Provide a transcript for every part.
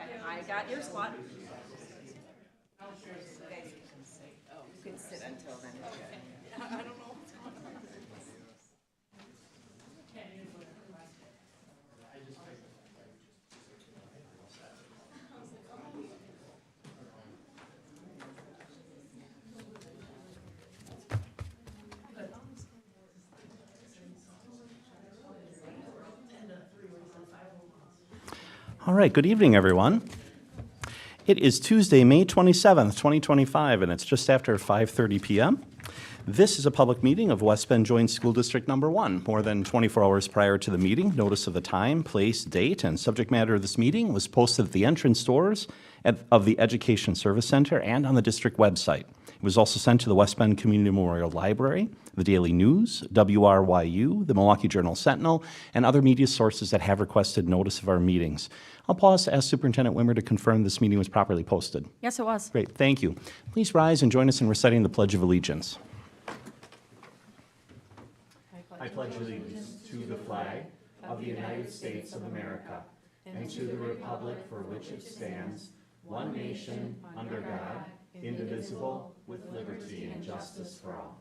Okay, I got your squat. You can sit until then. I don't know what's going on. All right, good evening, everyone. It is Tuesday, May 27th, 2025, and it's just after 5:30 p.m. This is a public meeting of West Bend Joint School District Number 1. More than 24 hours prior to the meeting, notice of the time, place, date, and subject matter of this meeting was posted at the entrance doors of the Education Service Center and on the district website. It was also sent to the West Bend Community Memorial Library, the Daily News, WRYU, the Milwaukee Journal Sentinel, and other media sources that have requested notice of our meetings. I'll pause to ask Superintendent Wimmer to confirm this meeting was properly posted. Yes, it was. Great, thank you. Please rise and join us in reciting the Pledge of Allegiance. I pledge allegiance to the flag of the United States of America and to the republic for which it stands, one nation, under God, indivisible, with liberty and justice for all.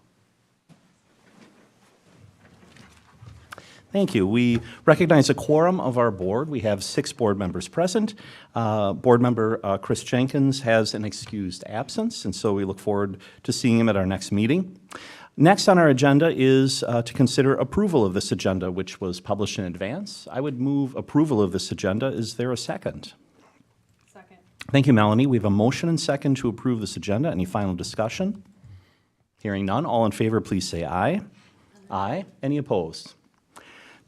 Thank you. We recognize a quorum of our board. We have 6 board members present. Board member Chris Jenkins has an excused absence, and so we look forward to seeing him at our next meeting. Next on our agenda is to consider approval of this agenda, which was published in advance. I would move approval of this agenda. Is there a second? Second. Thank you, Melanie. We have a motion and second to approve this agenda. Any final discussion? Hearing none. All in favor, please say aye. Aye. Any opposed?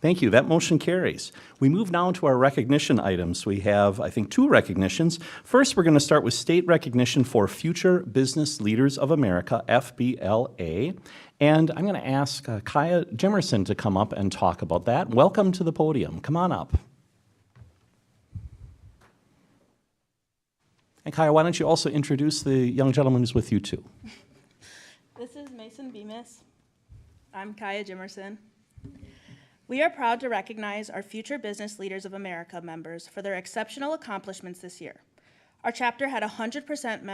Thank you. That motion carries. We move now to our recognition items. We have, I think, 2 recognitions. First, we're going to start with state recognition for Future Business Leaders of America, FBLA. And I'm going to ask Kaya Jimerson to come up and talk about that. Welcome to the podium. Come on up. And Kaya, why don't you also introduce the young gentleman who's with you, too? This is Mason Bemis. I'm Kaya Jimerson. We are proud to recognize our Future Business Leaders of America members for their exceptional accomplishments this year. Our chapter had 100%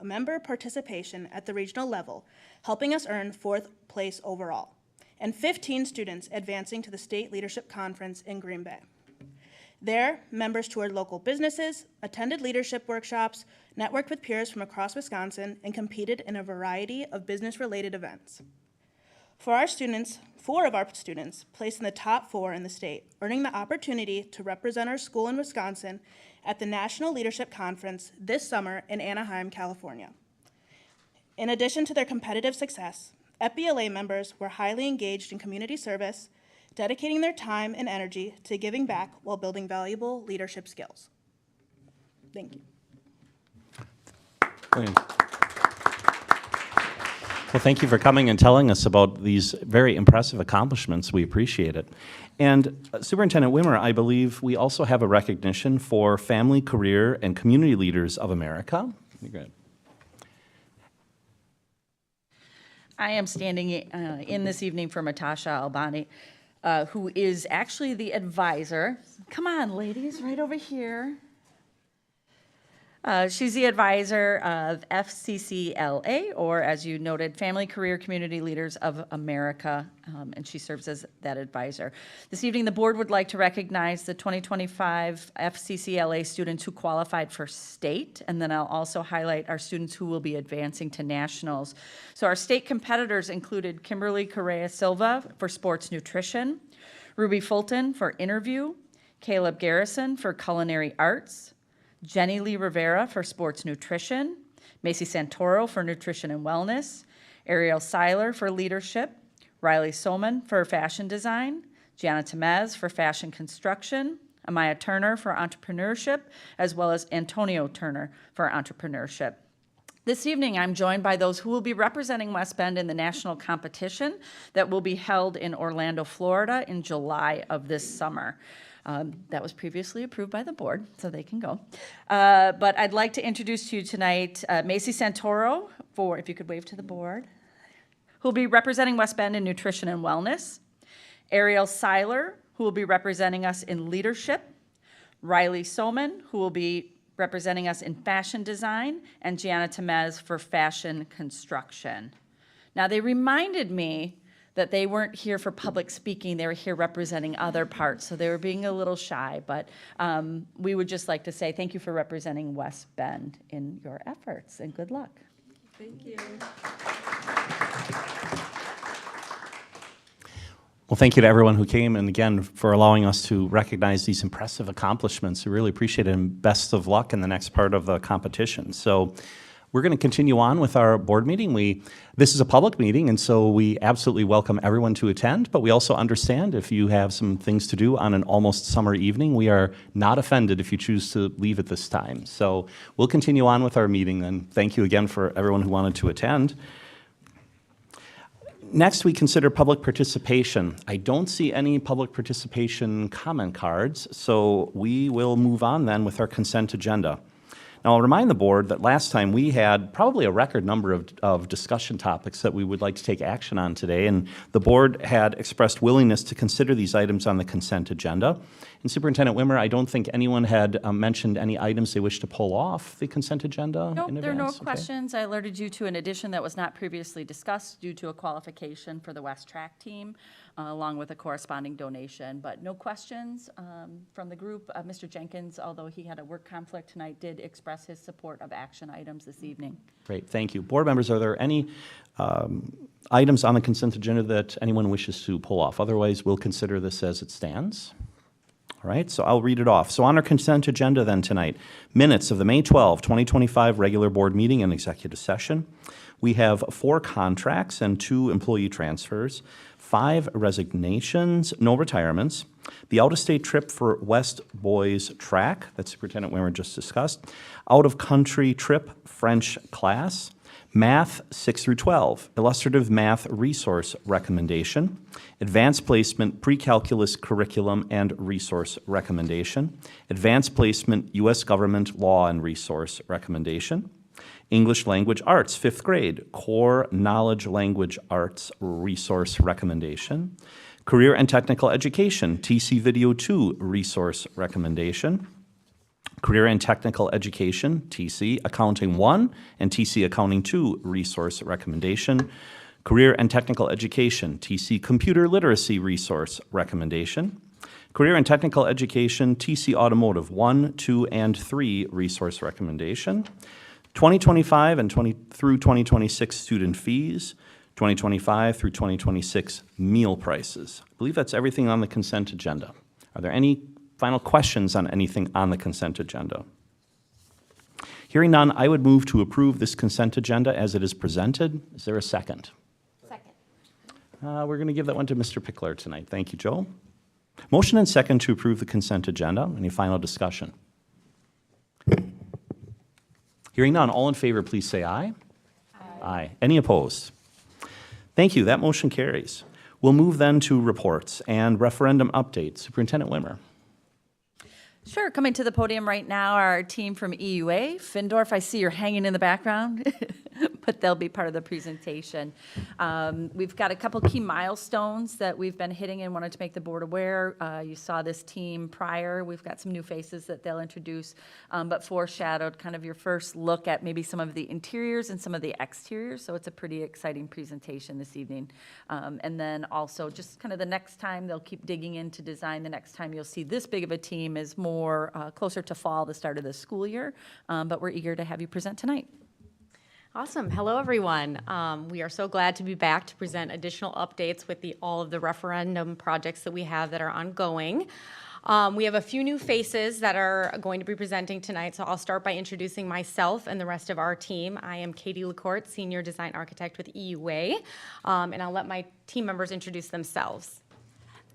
member participation at the regional level, helping us earn 4th place overall, and 15 students advancing to the State Leadership Conference in Green Bay. There, members toured local businesses, attended leadership workshops, networked with peers from across Wisconsin, and competed in a variety of business-related events. 4 of our students placed in the top 4 in the state, earning the opportunity to represent our school in Wisconsin at the National Leadership Conference this summer in Anaheim, California. In addition to their competitive success, FBLA members were highly engaged in community service, dedicating their time and energy to giving back while building valuable leadership skills. Thank you. Brilliant. Well, thank you for coming and telling us about these very impressive accomplishments. We appreciate it. And Superintendent Wimmer, I believe we also have a recognition for Family, Career, and Community Leaders of America. Great. I am standing in this evening for Natasha Albani, who is actually the advisor. Come on, ladies, right over here. She's the advisor of FCCLA, or as you noted, Family, Career, Community Leaders of America, and she serves as that advisor. This evening, the board would like to recognize the 2025 FCCLA students who qualified for state, and then I'll also highlight our students who will be advancing to nationals. So our state competitors included Kimberly Correa Silva for sports nutrition, Ruby Fulton for interview, Caleb Garrison for culinary arts, Jenny Lee Rivera for sports nutrition, Macy Santoro for nutrition and wellness, Ariel Seiler for leadership, Riley Soman for fashion design, Gianna Temez for fashion construction, Amaya Turner for entrepreneurship, as well as Antonio Turner for entrepreneurship. This evening, I'm joined by those who will be representing West Bend in the national competition that will be held in Orlando, Florida in July of this summer. That was previously approved by the board, so they can go. But I'd like to introduce to you tonight Macy Santoro, for, if you could wave to the board, who will be representing West Bend in nutrition and wellness. Ariel Seiler, who will be representing us in leadership. Riley Soman, who will be representing us in fashion design, and Gianna Temez for fashion construction. Now, they reminded me that they weren't here for public speaking, they were here representing other parts, so they were being a little shy, but we would just like to say thank you for representing West Bend in your efforts, and good luck. Thank you. Well, thank you to everyone who came, and again, for allowing us to recognize these impressive accomplishments. We really appreciate it, and best of luck in the next part of the competition. So we're going to continue on with our board meeting. This is a public meeting, and so we absolutely welcome everyone to attend, but we also understand if you have some things to do on an almost summer evening, we are not offended if you choose to leave at this time. So we'll continue on with our meeting, and thank you again for everyone who wanted to attend. Next, we consider public participation. I don't see any public participation comment cards, so we will move on then with our consent agenda. Now, I'll remind the board that last time we had probably a record number of discussion topics that we would like to take action on today, and the board had expressed willingness to consider these items on the consent agenda. And Superintendent Wimmer, I don't think anyone had mentioned any items they wish to pull off the consent agenda Nope, in there are no advance. Okay. questions. I alerted you to an addition that was not previously discussed due to a qualification for the West Track team, along with a corresponding donation, but no questions from the group. Mr. Jenkins, although he had a work conflict tonight, did express his support of action items this evening. Great, thank you. Board members, are there any items on the consent agenda that anyone wishes to pull off? Otherwise, we'll consider this as it stands. All right, so I'll read it off. So on our consent agenda then tonight, minutes of the May 12, 2025 regular board meeting and executive session. We have 4 contracts and 2 employee transfers, 5 resignations, no retirements, the out-of-state trip for West Boys Track that Superintendent Wimmer just discussed, out-of-country trip French class, Math 6 through 12, illustrative math resource recommendation, advanced placement pre-calculus curriculum and resource recommendation, advanced placement U.S. government law and resource recommendation, English language arts, 5th grade, core knowledge language arts resource recommendation, career and technical education, TC Video 2 resource recommendation, Career and Technical Education, TC Accounting 1 and TC Accounting 2 resource recommendation, Career and Technical Education, TC Computer Literacy resource recommendation, Career and Technical Education, TC Automotive 1, 2, and 3 resource recommendation, 2025 and through 2026 student fees, 2025 through 2026 meal prices. I believe that's everything on the consent agenda. Are there any final questions on anything on the consent agenda? Hearing none, I would move to approve this consent agenda as it is presented. Is there a second? Second. We're going to give that one to Mr. Pickler tonight. Thank you, Joe. Motion and second to approve the consent agenda. Any final discussion? Hearing none, all in favor, please say aye. Aye. Any opposed? Thank you. That motion carries. We'll move then to reports and referendum updates. Superintendent Wimmer. Sure, coming to the podium right now, our team from EUA. Findorf, I see you're hanging in the background, but they'll be part of the presentation. We've got a couple key milestones that we've been hitting and wanted to make the board aware. You saw this team prior. We've got some new faces that they'll introduce, but foreshadowed kind of your first look at maybe some of the interiors and some of the exteriors. So it's a pretty exciting presentation this evening. And then also just kind of the next time they'll keep digging into design. The next time you'll see this big of a team is more closer to fall, the start of the school year, but we're eager to have you present tonight. Awesome. Hello, everyone. We are so glad to be back to present additional updates with all of the referendum projects that we have that are ongoing. We have a few new faces that are going to be presenting tonight, so I'll start by introducing myself and the rest of our team. I am Katie LaCourte, Senior Design Architect with EUA, and I'll let my team members introduce themselves.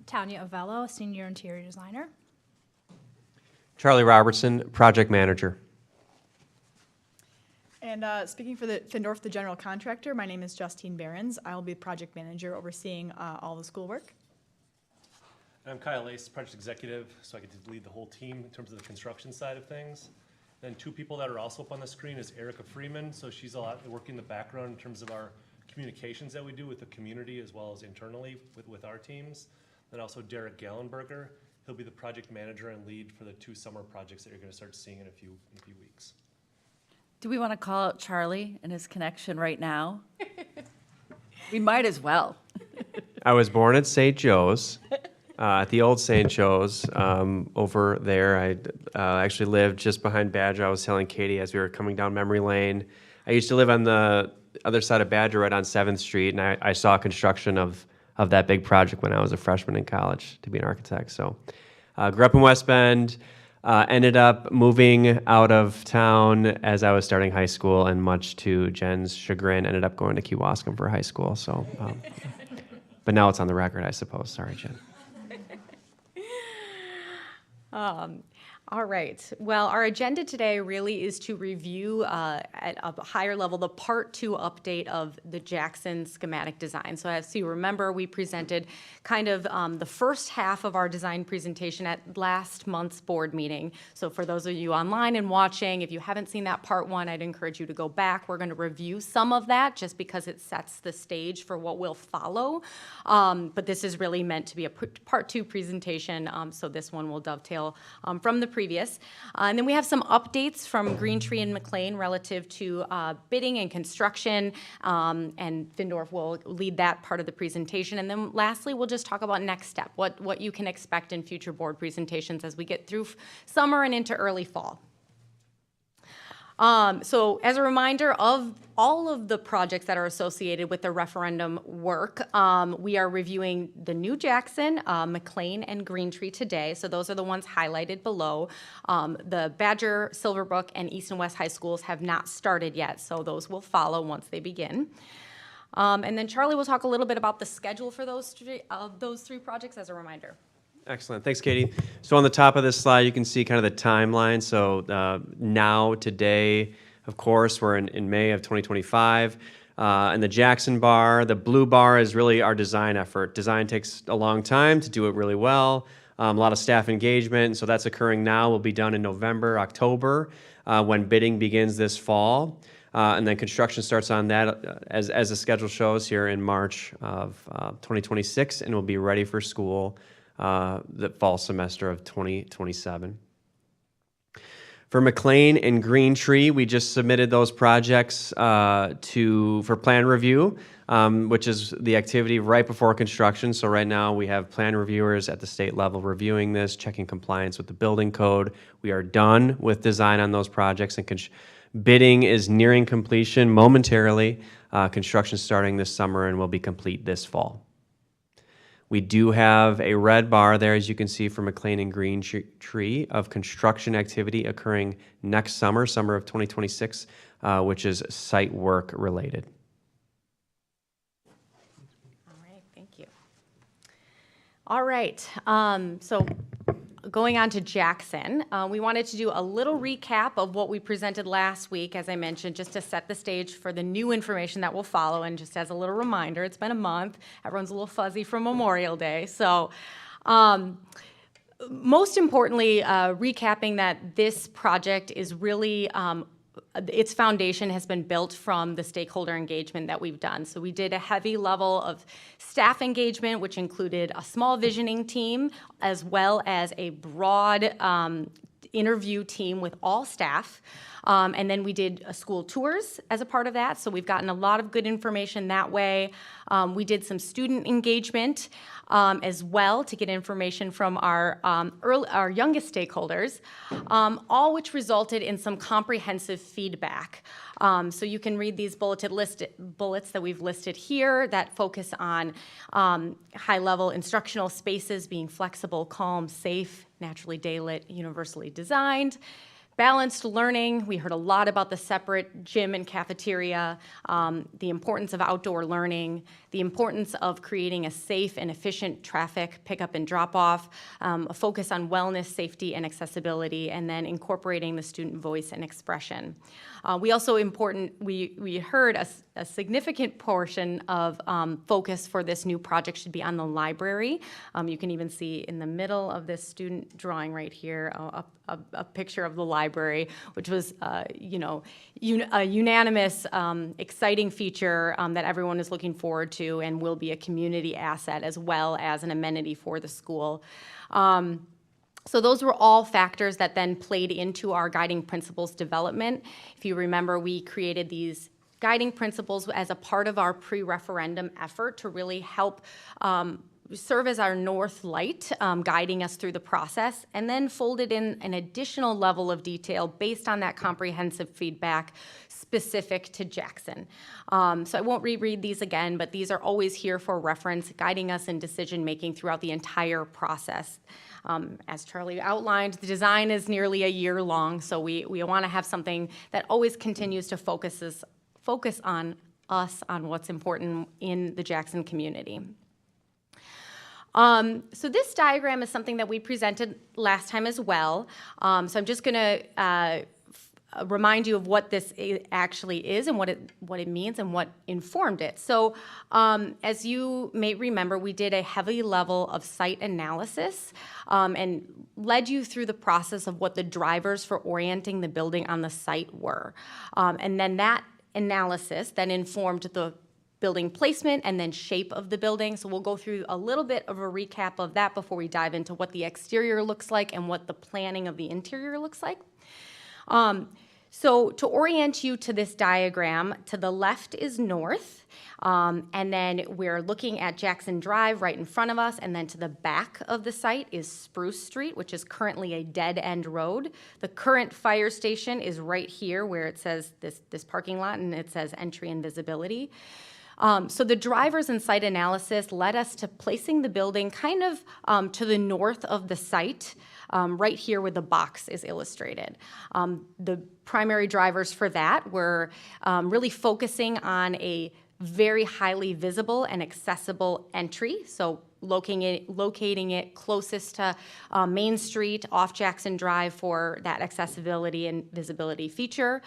Tanya Avello, Senior Interior Designer. Charlie Robertson, Project Manager. And speaking for the Findorf, the general contractor, my name is Justine Behrens. I will be Project Manager overseeing all the schoolwork. And I'm Kyle Lace, Project Executive, so I get to lead the whole team in terms of the construction side of things. Then 2 people that are also up on the screen is Erica Freeman, so she's a lot working in the background in terms of our communications that we do with the community as well as internally with our teams. Then also Derek Gallenberger. He'll be the project manager and lead for the 2 summer projects that you're going to start seeing in a few weeks. Do we want to call out Charlie and his connection right now? We might as well. I was born at St. Joe's, at the old St. Joe's over there. I actually lived just behind Badger. I was telling Katie as we were coming down memory lane. I used to live on the other side of Badger, right on 7th Street, and I saw construction of that big project when I was a freshman in college to be an architect. So grew up in West Bend, ended up moving out of town as I was starting high school, and much to Jen's chagrin, ended up going to Kewaskum for high school. So, but now it's on the record, I suppose. Sorry, Jen. All right. Well, our agenda today really is to review at a higher level the Part 2 update of the Jackson schematic design. So as you remember, we presented kind of the first half of our design presentation at last month's board meeting. So for those of you online and watching, if you haven't seen that Part 1, I'd encourage you to go back. We're going to review some of that just because it sets the stage for what will follow. But this is really meant to be a Part 2 presentation, so this one will dovetail from the previous. And then we have some updates from Green Tree and McLean relative to bidding and construction, and Findorf will lead that part of the presentation. And then lastly, we'll just talk about next step, what you can expect in future board presentations as we get through summer and into early fall. So as a reminder of all of the projects that are associated with the referendum work, we are reviewing the new Jackson, McLean, and Green Tree today. So those are the ones highlighted below. The Badger, Silverbrook, and East and West High Schools have not started yet, so those will follow once they begin. And then Charlie will talk a little bit about the schedule for those three projects as a reminder. Excellent. Thanks, Katie. So on the top of this slide, you can see kind of the timeline. So now, today, of course, we're in May of 2025. And the Jackson bar, the blue bar is really our design effort. Design takes a long time to do it really well. A lot of staff engagement. So that's occurring now. Will be done in November, October, when bidding begins this fall. And then construction starts on that, as the schedule shows, here in March of 2026, and will be ready for school the fall semester of 2027. For McLean and Green Tree, we just submitted those projects for plan review, which is the activity right before construction. So right now we have plan reviewers at the state level reviewing this, checking compliance with the building code. We are done with design on those projects, and bidding is nearing completion momentarily. Construction starting this summer and will be complete this fall. We do have a red bar there, as you can see, for McLean and Green Tree of construction activity occurring next summer of 2026, which is site work related. All right, thank you. All right, so going on to Jackson, we wanted to do a little recap of what we presented last week, as I mentioned, just to set the stage for the new information that will follow. And just as a little reminder, it's been a month. Everyone's a little fuzzy from Memorial Day. So most importantly, recapping that this project is really its foundation has been built from the stakeholder engagement that we've done. So we did a heavy level of staff engagement, which included a small visioning team, as well as a broad interview team with all staff. And then we did school tours as a part of that. So we've gotten a lot of good information that way. We did some student engagement as well to get information from our youngest stakeholders, all which resulted in some comprehensive feedback. So you can read these bullets that we've listed here that focus on high-level instructional spaces being flexible, calm, safe, naturally daylit, universally designed. Balanced learning, we heard a lot about the separate gym and cafeteria, the importance of outdoor learning, the importance of creating a safe and efficient traffic pickup and drop-off, a focus on wellness, safety, and accessibility, and then incorporating the student voice and expression. We also we heard a significant portion of focus for this new project should be on the library. You can even see in the middle of this student drawing right here a picture of the library, which was a unanimous, exciting feature that everyone is looking forward to and will be a community asset as well as an amenity for the school. So those were all factors that then played into our guiding principles development. If you remember, we created these guiding principles as a part of our pre-referendum effort to really help serve as our north light, guiding us through the process, and then folded in an additional level of detail based on that comprehensive feedback specific to Jackson. So I won't reread these again, but these are always here for reference, guiding us in decision-making throughout the entire process. As Charlie outlined, the design is nearly a year long, so we want to have something that always continues to focus on us, on what's important in the Jackson community. So this diagram is something that we presented last time as well. So I'm just going to remind you of what this actually is and what it means and what informed it. So as you may remember, we did a heavy level of site analysis and led you through the process of what the drivers for orienting the building on the site were. And then that analysis then informed the building placement and then shape of the building. So we'll go through a little bit of a recap of that before we dive into what the exterior looks like and what the planning of the interior looks like. So to orient you to this diagram, to the left is north, and then we're looking at Jackson Drive right in front of us, and then to the back of the site is Spruce Street, which is currently a dead-end road. The current fire station is right here where it says this parking lot, and it says entry and visibility. So the drivers and site analysis led us to placing the building kind of to the north of the site, right here where the box is illustrated. The primary drivers for that were really focusing on a very highly visible and accessible entry, so locating it closest to Main Street off Jackson Drive for that accessibility and visibility feature.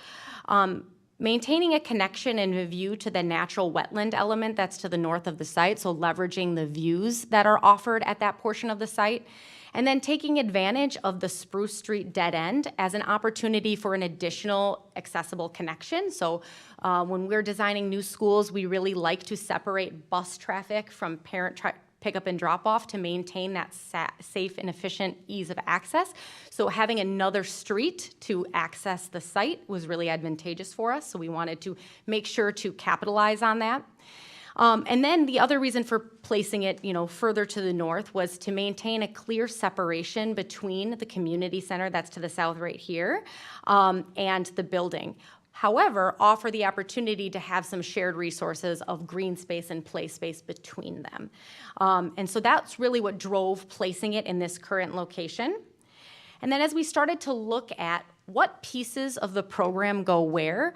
Maintaining a connection and a view to the natural wetland element that's to the north of the site, so leveraging the views that are offered at that portion of the site, and then taking advantage of the Spruce Street dead end as an opportunity for an additional accessible connection. So when we're designing new schools, we really like to separate bus traffic from parent pickup and drop off to maintain that safe and efficient ease of access. So having another street to access the site was really advantageous for us. So we wanted to make sure to capitalize on that. And then the other reason for placing it, further to the north was to maintain a clear separation between the community center that's to the south right here and the building. However, offer the opportunity to have some shared resources of green space and play space between them. And so that's really what drove placing it in this current location. And then as we started to look at what pieces of the program go where,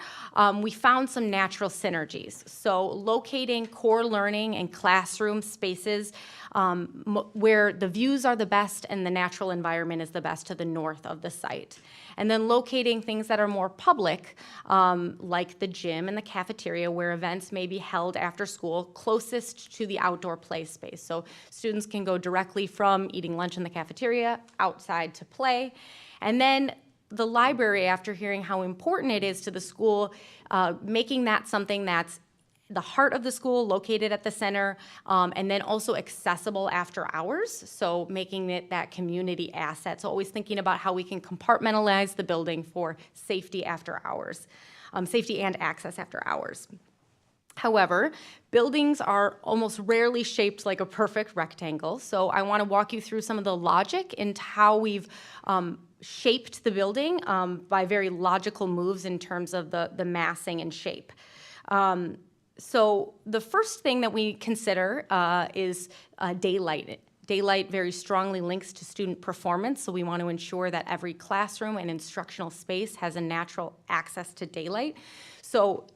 we found some natural synergies. So locating core learning and classroom spaces where the views are the best and the natural environment is the best to the north of the site. And then locating things that are more public, like the gym and the cafeteria where events may be held after school closest to the outdoor play space. So students can go directly from eating lunch in the cafeteria outside to play. And then the library, after hearing how important it is to the school, making that something that's the heart of the school, located at the center, and then also accessible after hours, so making it that community asset. So always thinking about how we can compartmentalize the building for safety after hours, safety and access after hours. However, buildings are almost rarely shaped like a perfect rectangle, so I want to walk you through some of the logic into how we've shaped the building by very logical moves in terms of the massing and shape. So the first thing that we consider is daylight. Daylight very strongly links to student performance, so we want to ensure that every classroom and instructional space has a natural access to daylight. So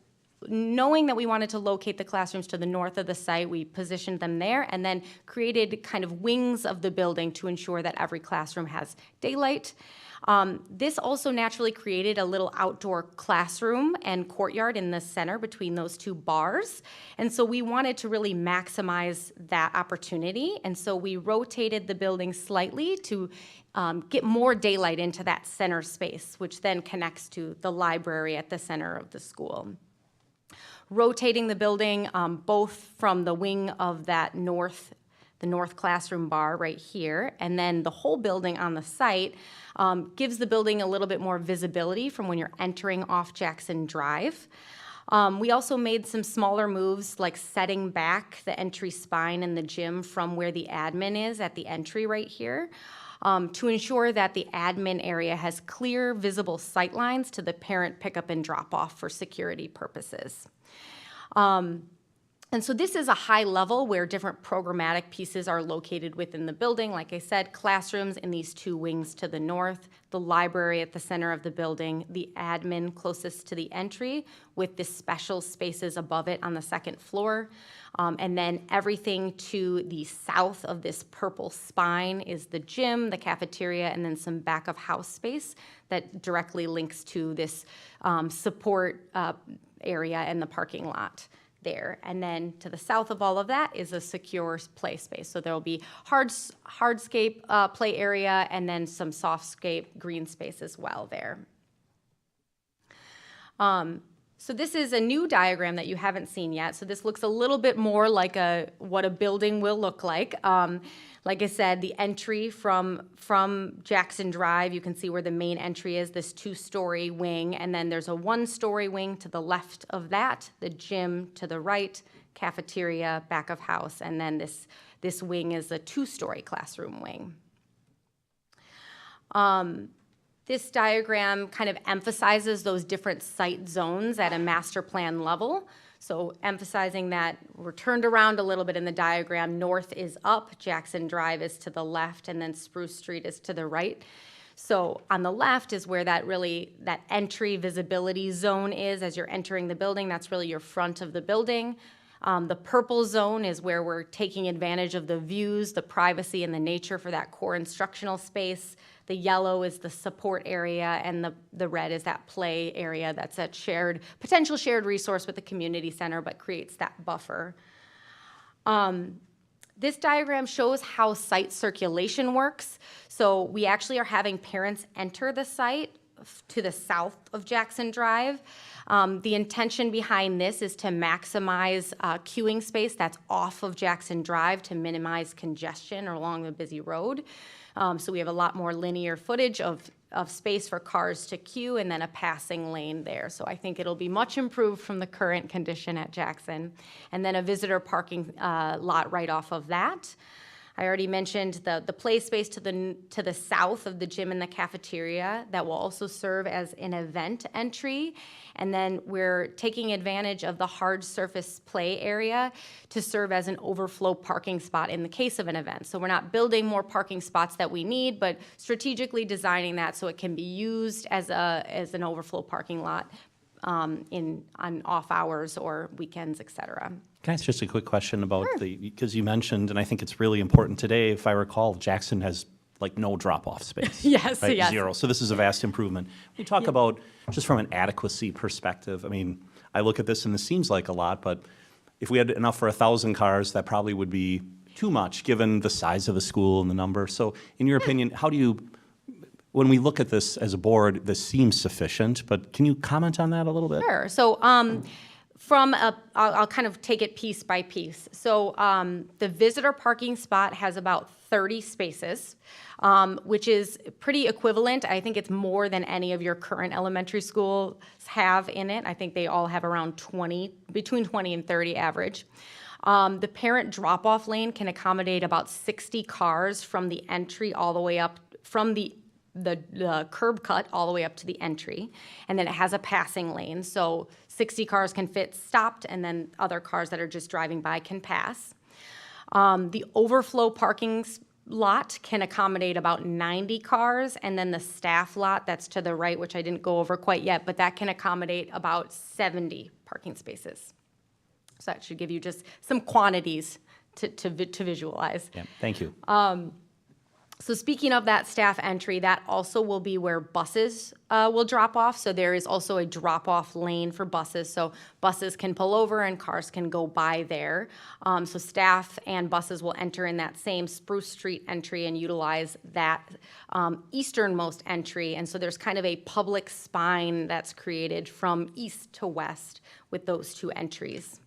knowing that we wanted to locate the classrooms to the north of the site, we positioned them there and then created kind of wings of the building to ensure that every classroom has daylight. This also naturally created a little outdoor classroom and courtyard in the center between those two bars. And so we wanted to really maximize that opportunity. And so we rotated the building slightly to get more daylight into that center space, which then connects to the library at the center of the school. Rotating the building both from the wing of that north the north classroom bar right here, and then the whole building on the site gives the building a little bit more visibility from when you're entering off Jackson Drive. We also made some smaller moves, like setting back the entry spine in the gym from where the admin is at the entry right here, to ensure that the admin area has clear, visible sight lines to the parent pickup and drop-off for security purposes. And so this is a high level where different programmatic pieces are located within the building. Like I said, classrooms in these two wings to the north, the library at the center of the building, the admin closest to the entry with the special spaces above it on the second floor. And then everything to the south of this purple spine is the gym, the cafeteria, and then some back of house space that directly links to this support area and the parking lot there. And then to the south of all of that is a secure play space. So there will be hardscape play area and then some softscape green space as well there. So this is a new diagram that you haven't seen yet. So this looks a little bit more like what a building will look like. Like I said, the entry from Jackson Drive, you can see where the main entry is, this 2-story wing, and then there's a 1-story wing to the left of that, the gym to the right, cafeteria, back of house, and then this wing is a 2-story classroom wing. This diagram kind of emphasizes those different site zones at a master plan level. So emphasizing that we're turned around a little bit in the diagram. North is up, Jackson Drive is to the left, and then Spruce Street is to the right. So on the left is where that entry visibility zone is as you're entering the building. That's really your front of the building. The purple zone is where we're taking advantage of the views, the privacy, and the nature for that core instructional space. The yellow is the support area, and the red is that play area that's that potential shared resource with the community center, but creates that buffer. This diagram shows how site circulation works. So we actually are having parents enter the site to the south of Jackson Drive. The intention behind this is to maximize queuing space that's off of Jackson Drive to minimize congestion along the busy road. So we have a lot more linear footage of space for cars to queue and then a passing lane there. So I think it'll be much improved from the current condition at Jackson. And then a visitor parking lot right off of that. I already mentioned the play space to the south of the gym and the cafeteria that will also serve as an event entry. And then we're taking advantage of the hard surface play area to serve as an overflow parking spot in the case of an event. So we're not building more parking spots that we need, but strategically designing that so it can be used as an overflow parking lot on off hours or weekends, et cetera. Can I ask just a quick question about because you mentioned, and I think it's really important today, if I recall, Jackson has like no drop-off space. Yes, right? yes. 0. So this is a vast improvement. We talk about, just from an adequacy perspective, I mean, I look at this and this seems like a lot, but if we had enough for 1,000 cars, that probably would be too much given the size of the school and the number. So in your opinion, how do you, when we look at this as a board, this seems sufficient, but can you comment on that a little bit? Sure. So I'll kind of take it piece by piece. So the visitor parking spot has about 30 spaces, which is pretty equivalent. I think it's more than any of your current elementary schools have in it. I think they all have around 20, between 20 and 30 average. The parent drop-off lane can accommodate about 60 cars from the entry all the way up, from the curb cut all the way up to the entry, and then it has a passing lane. So 60 cars can fit stopped, and then other cars that are just driving by can pass. The overflow parking lot can accommodate about 90 cars, and then the staff lot that's to the right, which I didn't go over quite yet, but that can accommodate about 70 parking spaces. So that should give you just some quantities to visualize. Yeah, thank you. So speaking of that staff entry, that also will be where buses will drop off. So there is also a drop-off lane for buses. So buses can pull over and cars can go by there. So staff and buses will enter in that same Spruce Street entry and utilize that easternmost entry. And so there's kind of a public spine that's created from east to west with those two entries.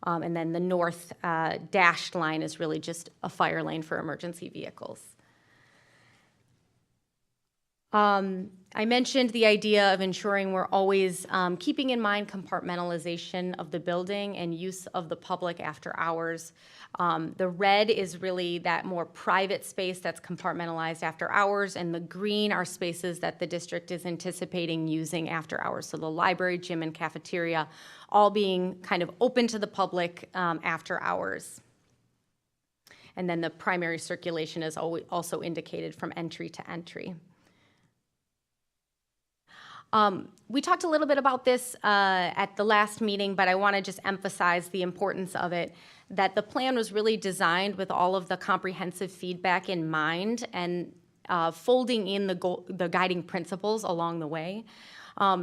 And then the north dashed line is really just a fire lane for emergency vehicles. I mentioned the idea of ensuring we're always keeping in mind compartmentalization of the building and use of the public after hours. The red is really that more private space that's compartmentalized after hours, and the green are spaces that the district is anticipating using after hours. So the library, gym, and cafeteria all being kind of open to the public after hours. And then the primary circulation is also indicated from entry to entry. We talked a little bit about this at the last meeting, but I want to just emphasize the importance of it, that the plan was really designed with all of the comprehensive feedback in mind and folding in the guiding principles along the way.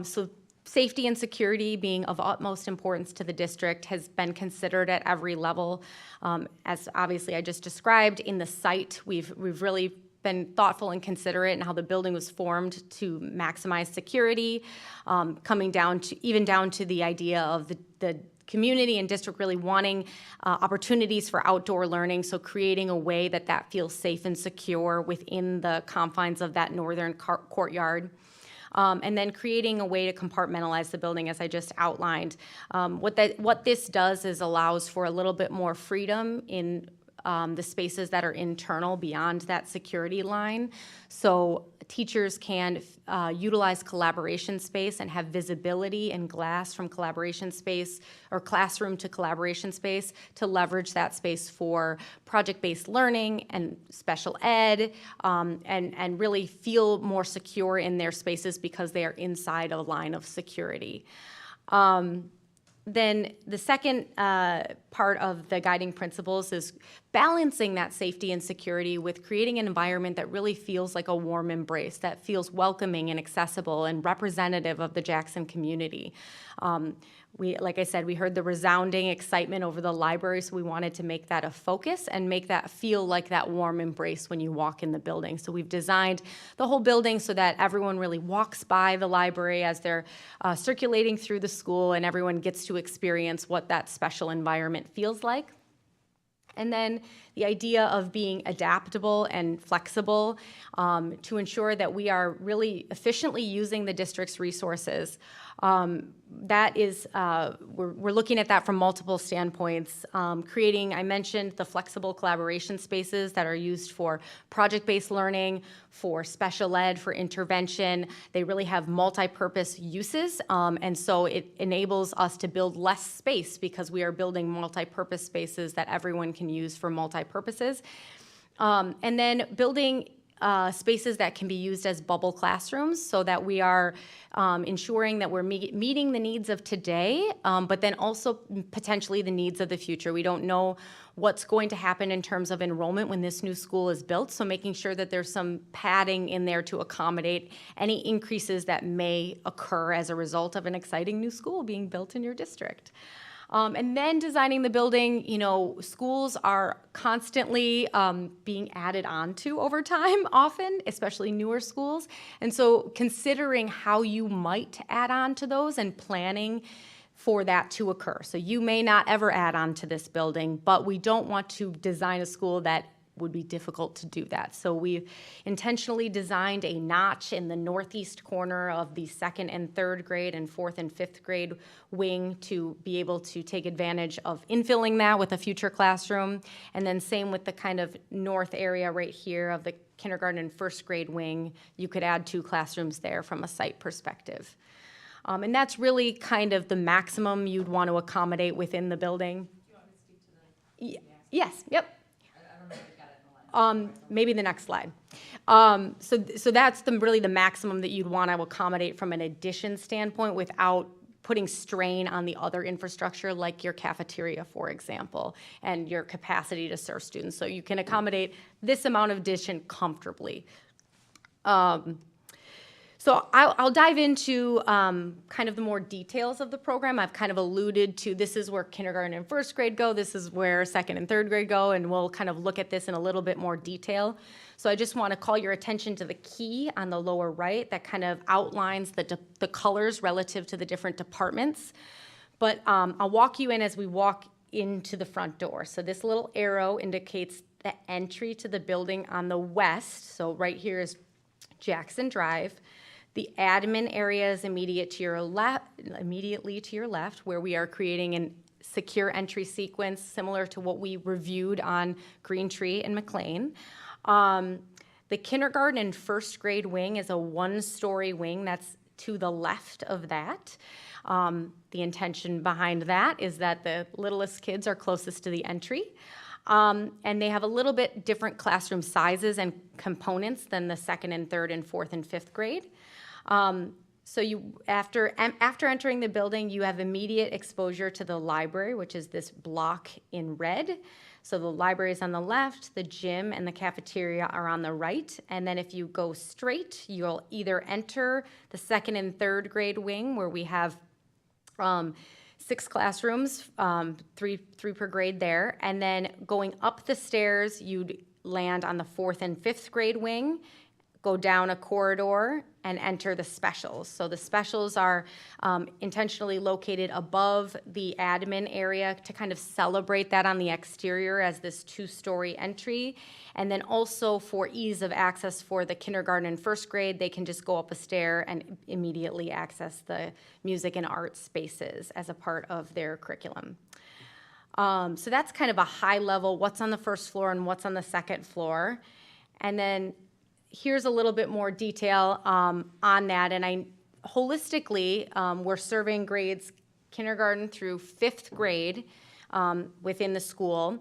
So safety and security being of utmost importance to the district has been considered at every level. As obviously I just described, in the site, we've really been thoughtful and considerate in how the building was formed to maximize security, coming down to the idea of the community and district really wanting opportunities for outdoor learning, so creating a way that feels safe and secure within the confines of that northern courtyard. And then creating a way to compartmentalize the building, as I just outlined. What this does is allows for a little bit more freedom in the spaces that are internal beyond that security line. So teachers can utilize collaboration space and have visibility and glass from collaboration space or classroom to collaboration space to leverage that space for project-based learning and special ed, and really feel more secure in their spaces because they are inside a line of security. Then the second part of the guiding principles is balancing that safety and security with creating an environment that really feels like a warm embrace, that feels welcoming and accessible and representative of the Jackson community. Like I said, we heard the resounding excitement over the library, so we wanted to make that a focus and make that feel like that warm embrace when you walk in the building. So we've designed the whole building so that everyone really walks by the library as they're circulating through the school, and everyone gets to experience what that special environment feels like. And then the idea of being adaptable and flexible to ensure that we are really efficiently using the district's resources. That is, we're looking at that from multiple standpoints. Creating, I mentioned the flexible collaboration spaces that are used for project-based learning, for special ed, for intervention. They really have multi-purpose uses, and so it enables us to build less space because we are building multi-purpose spaces that everyone can use for multi-purposes. And then building spaces that can be used as bubble classrooms so that we are ensuring that we're meeting the needs of today, but then also potentially the needs of the future. We don't know what's going to happen in terms of enrollment when this new school is built, so making sure that there's some padding in there to accommodate any increases that may occur as a result of an exciting new school being built in your district. And then designing the building, schools are constantly being added onto over time often, especially newer schools. And so considering how you might add on to those and planning for that to occur. So you may not ever add on to this building, but we don't want to design a school that would be difficult to do that. So we've intentionally designed a notch in the northeast corner of the 2nd and 3rd grade and 4th and 5th grade wing to be able to take advantage of infilling that with a future classroom. And then same with the kind of north area right here of the kindergarten and 1st grade wing. You could add 2 classrooms there from a site perspective. And that's really kind of the maximum you'd want to accommodate within the building. Do you want me to speak to the Yes, yep. Maybe the next slide. So that's really the maximum that you'd want to accommodate from an addition standpoint without putting strain on the other infrastructure like your cafeteria, for example, and your capacity to serve students. So you can accommodate this amount of addition comfortably. So I'll dive into kind of the more details of the program. I've kind of alluded to this is where kindergarten and 1st grade go, this is where 2nd and 3rd grade go, and we'll kind of look at this in a little bit more detail. So I just want to call your attention to the key on the lower right that kind of outlines the colors relative to the different departments. But I'll walk you in as we walk into the front door. So this little arrow indicates the entry to the building on the west. So right here is Jackson Drive. The admin area is immediately to your left, where we are creating a secure entry sequence similar to what we reviewed on Green Tree and McLean. The kindergarten and first grade wing is a one-story wing that's to the left of that. The intention behind that is that the littlest kids are closest to the entry. And they have a little bit different classroom sizes and components than the second and third and fourth and fifth grade. So after entering the building, you have immediate exposure to the library, which is this block in red. So the library is on the left, the gym and the cafeteria are on the right. And then if you go straight, you'll either enter the second and third grade wing, where we have 6 classrooms, three per grade there. And then going up the stairs, you'd land on the fourth and fifth grade wing, go down a corridor and enter the specials. So the specials are intentionally located above the admin area to kind of celebrate that on the exterior as this 2-story entry. And then also for ease of access for the kindergarten and first grade, they can just go up a stair and immediately access the music and art spaces as a part of their curriculum. So that's kind of a high level, what's on the first floor and what's on the second floor. And then here's a little bit more detail on that. And holistically, we're serving grades kindergarten through 5th grade within the school.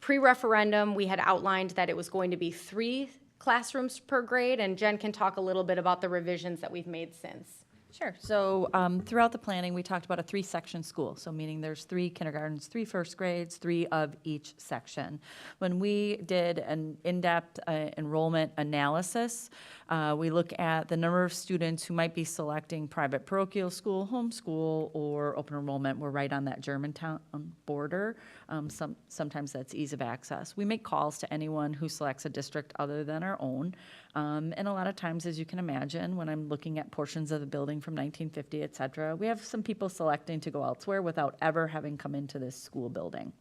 Pre-referendum, we had outlined that it was going to be 3 classrooms per grade, and Jen can talk a little bit about the revisions that we've made since. Sure. So throughout the planning, we talked about a 3-section school. So meaning there's 3 kindergartens, 3 first grades, 3 of each section. When we did an in-depth enrollment analysis, we look at the number of students who might be selecting private parochial school, homeschool, or open enrollment. We're right on that Germantown border. Sometimes that's ease of access. We make calls to anyone who selects a district other than our own. And a lot of times, as you can imagine, when I'm looking at portions of the building from 1950, et cetera, we have some people selecting to go elsewhere without ever having come into this school building.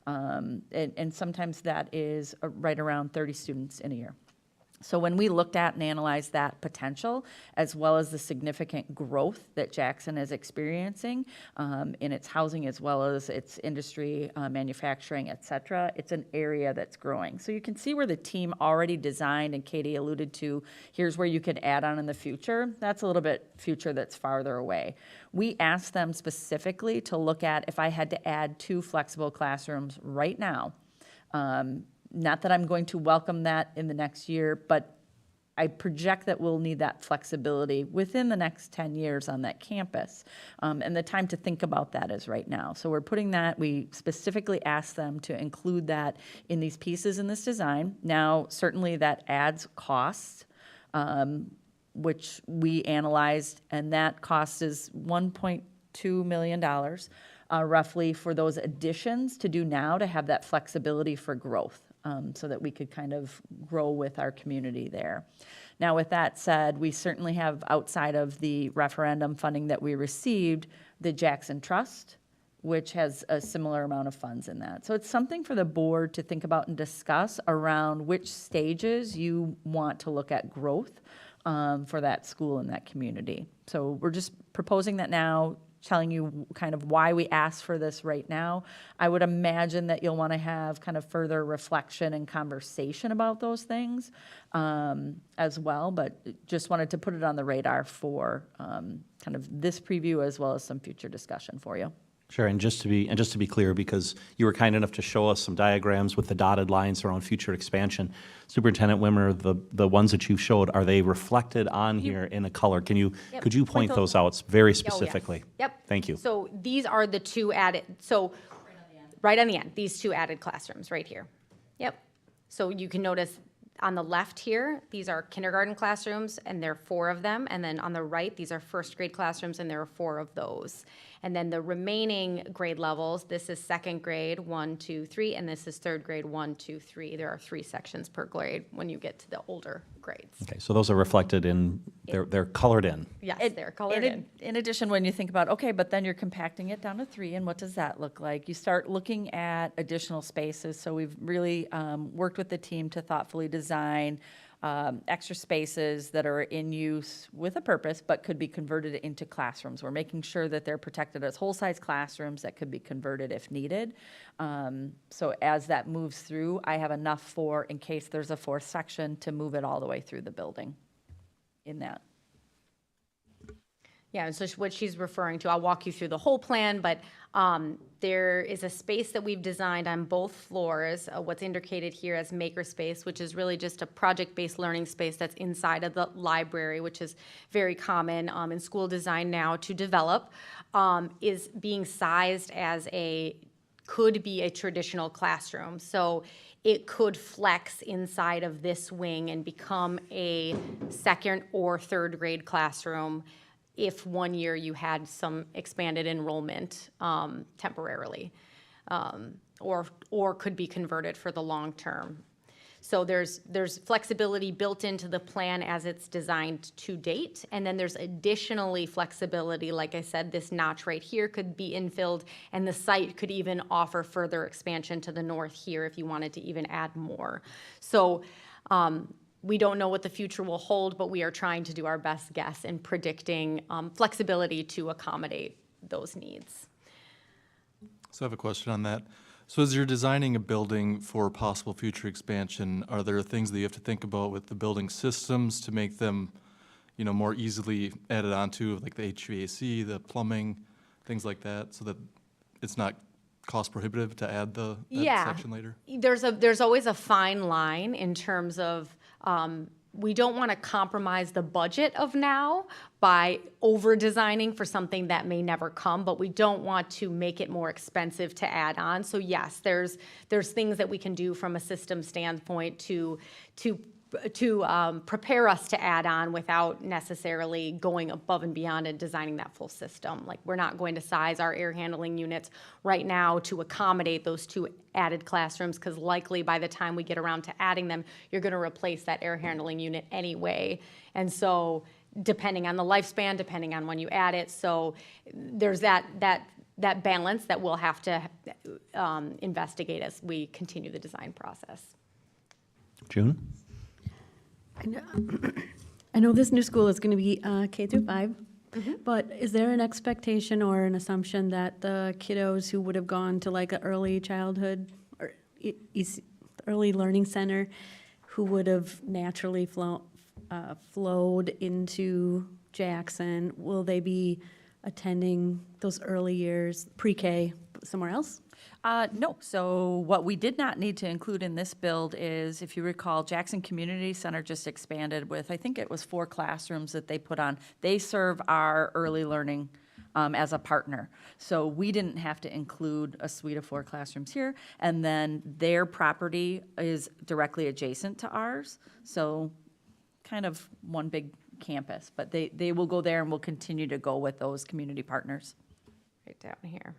And sometimes that is right around 30 students in a year. So when we looked at and analyzed that potential, as well as the significant growth that Jackson is experiencing in its housing as well as its industry, manufacturing, et cetera, it's an area that's growing. So you can see where the team already designed, and Katie alluded to, here's where you could add on in the future. That's a little bit future that's farther away. We asked them specifically to look at if I had to add 2 flexible classrooms right now. Not that I'm going to welcome that in the next year, but I project that we'll need that flexibility within the next 10 years on that campus. And the time to think about that is right now. So we're putting that, we specifically asked them to include that in these pieces in this design. Now, certainly that adds costs, which we analyzed, and that cost is $1.2 million. Roughly for those additions to do now to have that flexibility for growth, so that we could kind of grow with our community there. Now, with that said, we certainly have, outside of the referendum funding that we received, the Jackson Trust, which has a similar amount of funds in that. So it's something for the board to think about and discuss around which stages you want to look at growth for that school and that community. So we're just proposing that now, telling you kind of why we asked for this right now. I would imagine that you'll want to have kind of further reflection and conversation about those things as well, but just wanted to put it on the radar for kind of this preview as well as some future discussion for you. Sure, and just to be clear, because you were kind enough to show us some diagrams with the dotted lines around future expansion, Superintendent Wimmer, the ones that you showed, are they reflected on here in a color? Could you point those out very specifically? Oh, yes. Yep. Thank you. So these are the 2 added, so right on the end, these 2 added classrooms right here. Yep. So you can notice on the left here, these are kindergarten classrooms, and there are 4 of them. And then on the right, these are first grade classrooms, and there are 4 of those. And then the remaining grade levels, this is second grade, 1, 2, 3, and this is third grade, 1, 2, 3. There are 3 sections per grade when you get to the older grades. Okay, so those are reflected in, they're colored in. Yes, It- they're colored in. In addition, when you think about, okay, but then you're compacting it down to 3, and what does that look like? You start looking at additional spaces. So we've really worked with the team to thoughtfully design extra spaces that are in use with a purpose, but could be converted into classrooms. We're making sure that they're protected as whole-size classrooms that could be converted if needed. So as that moves through, I have enough for, in case there's a 4th section, to move it all the way through the building in that. Yeah, and so what she's referring to, I'll walk you through the whole plan, but there is a space that we've designed on both floors, what's indicated here as makerspace, which is really just a project-based learning space that's inside of the library, which is very common in school design now to develop, is being sized as could be a traditional classroom. So it could flex inside of this wing and become a 2nd or 3rd grade classroom if one year you had some expanded enrollment temporarily, or could be converted for the long term. So there's flexibility built into the plan as it's designed to date, and then there's additionally flexibility. Like I said, this notch right here could be infilled, and the site could even offer further expansion to the north here if you wanted to even add more. So we don't know what the future will hold, but we are trying to do our best guess in predicting flexibility to accommodate those needs. So I have a question on that. So as you're designing a building for possible future expansion, are there things that you have to think about with the building systems to make them, more easily added onto, like the HVAC, the plumbing, things like that, so that it's not cost prohibitive to add that section later? There's always a fine line in terms of we don't want to compromise the budget of now by over-designing for something that may never come, but we don't want to make it more expensive to add on. So yes, there's things that we can do from a system standpoint to prepare us to add on without necessarily going above and beyond and designing that full system. Like, we're not going to size our air handling units right now to accommodate those 2 added classrooms, because likely by the time we get around to adding them, you're going to replace that air handling unit anyway. And so depending on the lifespan, depending on when you add it, so there's that balance that we'll have to investigate as we continue the design process. June? I know this new school is going to be K through 5, but is there an expectation or an assumption that the kiddos who would have gone to like an early childhood or early learning center, who would have naturally flowed into Jackson, will they be attending those early years, pre-K, somewhere else? No. So what we did not need to include in this build is, if you recall, Jackson Community Center just expanded with, I think it was 4 classrooms that they put on. They serve our early learning as a partner. So we didn't have to include a suite of 4 classrooms here. And then their property is directly adjacent to ours. So kind of one big campus. But they will go there and will continue to go with those community partners. Right down here.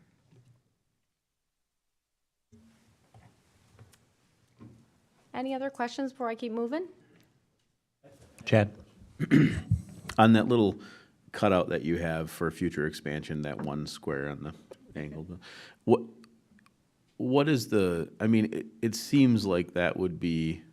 Any other questions before I keep moving? Chad? On that little cutout that you have for future expansion, that 1 square on the angle, what is it seems like that would be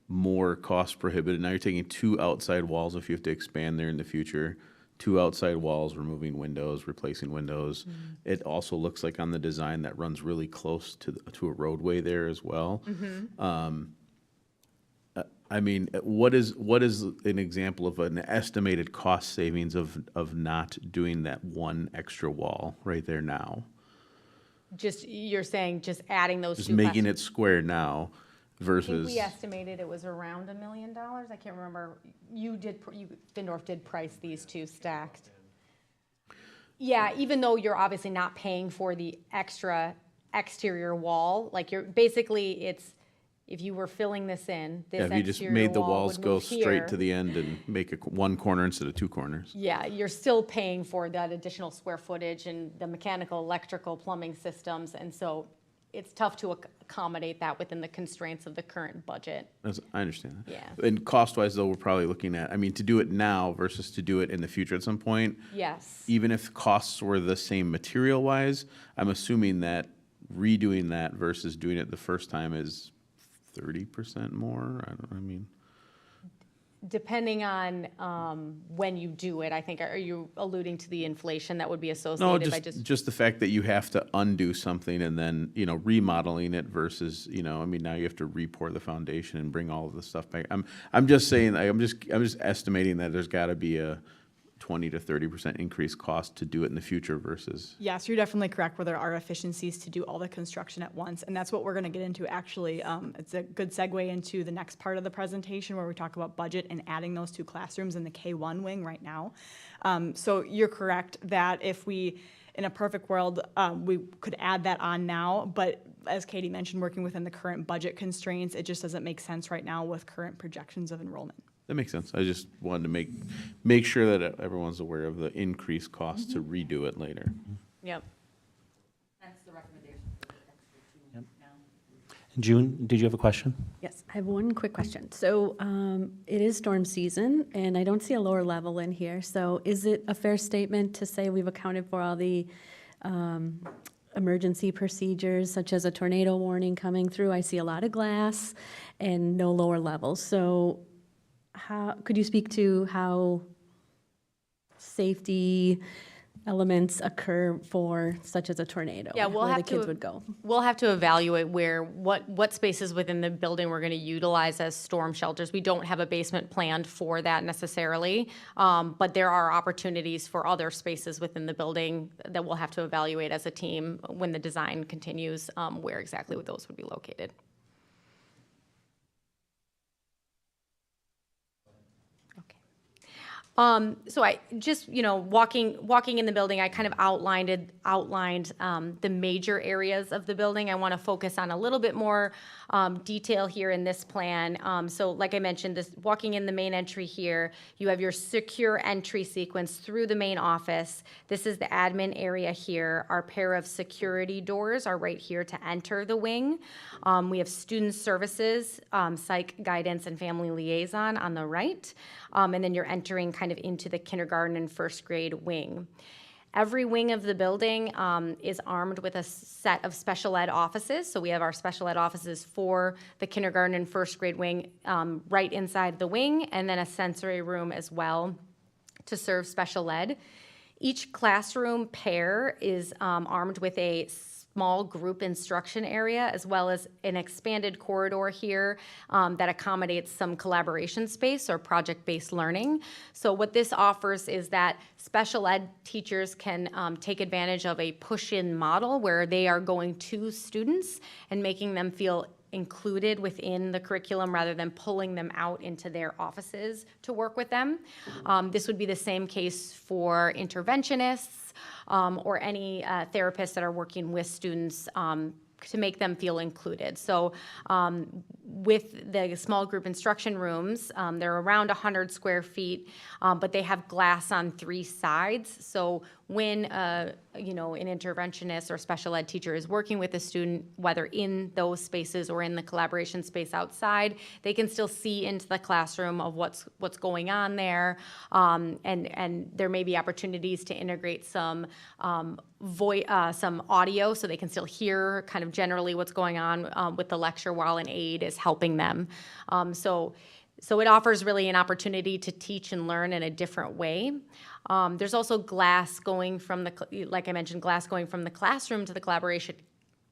more cost prohibitive. Now you're taking 2 outside walls if you have to expand there in the future, 2 outside walls, removing windows, replacing windows. It also looks like on the design that runs really close to a roadway there as well. What is an example of an estimated cost savings of not doing that 1 extra wall right there now? You're saying just adding those 2 Just making it square now I think versus, we estimated it was around $1 million. I can't remember. Findorff did price these 2 stacked. Yeah, even though you're obviously not paying for the extra exterior wall, like it's, if you were filling this in, this if you just exterior made the wall walls would go move straight here. to the end and make 1 corner instead of 2 corners. Yeah, you're still paying for that additional square footage and the mechanical, electrical, plumbing systems, and so it's tough to accommodate that within the constraints of the current budget. I understand that. Yeah. And cost-wise, though, we're probably looking at, I mean, to do it now versus to do it in the future at some point, Yes. even if costs were the same material-wise, I'm assuming that redoing that versus doing it the first time is 30% more? I mean, Depending on when you do it, I think, are you alluding to the inflation that would be no, associated by just the fact that you have to undo something and then, remodeling it versus, I mean, now you have to re-pour the foundation and bring all of the stuff back. I'm just saying, I'm just estimating that there's gotta be a 20 to 30% increased cost to do it in the future versus. Yes, you're definitely correct where there are efficiencies to do all the construction at once, and that's what we're going to get into actually. It's a good segue into the next part of the presentation where we talk about budget and adding those 2 classrooms in the K-1 wing right now. So you're correct that if we, in a perfect world, we could add that on now, but as Katie mentioned, working within the current budget constraints, it just doesn't make sense right now with current projections of enrollment. That makes sense. I just wanted to make sure that everyone's aware of the increased cost to redo it later. Yep. That's the recommendation for the extra 2 now. June, did you have a question? Yes, I have one quick question. So it is storm season, and I don't see a lower level in here. So is it a fair statement to say we've accounted for all the emergency procedures, such as a tornado warning coming through? I see a lot of glass and no lower levels. So how could you speak to how safety elements occur for such as a tornado? Yeah, we'll where have the kids to would go. We'll have to evaluate what spaces within the building we're going to utilize as storm shelters. We don't have a basement planned for that necessarily, but there are opportunities for other spaces within the building that we'll have to evaluate as a team when the design continues, where exactly those would be located. So I just, walking in the building, I kind of outlined the major areas of the building. I want to focus on a little bit more detail here in this plan. So like I mentioned, this walking in the main entry here, you have your secure entry sequence through the main office. This is the admin area here. Our pair of security doors are right here to enter the wing. We have student services, psych guidance, and family liaison on the right. And then you're entering kind of into the kindergarten and first grade wing. Every wing of the building is armed with a set of special ed offices. So we have our special ed offices for the kindergarten and first grade wing right inside the wing, and then a sensory room as well to serve special ed. Each classroom pair is armed with a small group instruction area, as well as an expanded corridor here that accommodates some collaboration space or project-based learning. So what this offers is that special ed teachers can take advantage of a push-in model where they are going to students and making them feel included within the curriculum rather than pulling them out into their offices to work with them. This would be the same case for interventionists or any therapists that are working with students to make them feel included. So with the small group instruction rooms, they're around 100 square feet, but they have glass on 3 sides. So when an interventionist or special ed teacher is working with a student, whether in those spaces or in the collaboration space outside, they can still see into the classroom of what's going on there, and there may be opportunities to integrate some audio so they can still hear kind of generally what's going on with the lecture while an aide is helping them. So it offers really an opportunity to teach and learn in a different way. There's also glass going from like I mentioned, glass going from the classroom to the collaboration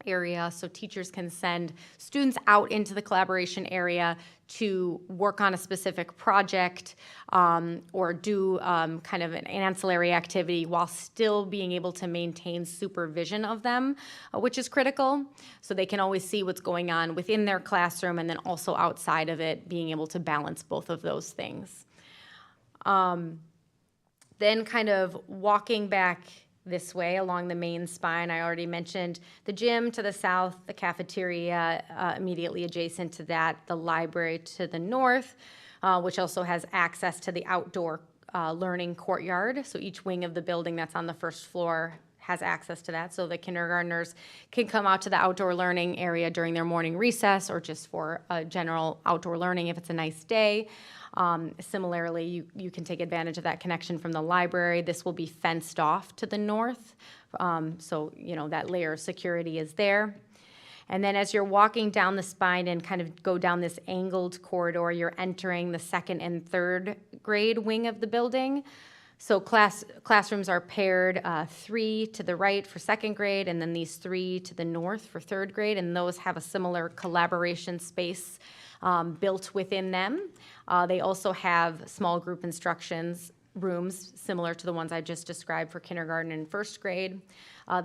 area, so teachers can send students out into the collaboration area to work on a specific project or do kind of an ancillary activity while still being able to maintain supervision of them, which is critical. So they can always see what's going on within their classroom and then also outside of it, being able to balance both of those things. Then kind of walking back this way along the main spine, I already mentioned the gym to the south, the cafeteria immediately adjacent to that, the library to the north, which also has access to the outdoor learning courtyard. So each wing of the building that's on the first floor has access to that. So the kindergartners can come out to the outdoor learning area during their morning recess or just for general outdoor learning if it's a nice day. Similarly, you can take advantage of that connection from the library. This will be fenced off to the north. So, that layer of security is there. And then as you're walking down the spine and kind of go down this angled corridor, you're entering the second and third grade wing of the building. So classrooms are paired 3 to the right for second grade, and then these 3 to the north for third grade, and those have a similar collaboration space built within them. They also have small group instructions rooms similar to the ones I just described for kindergarten and first grade.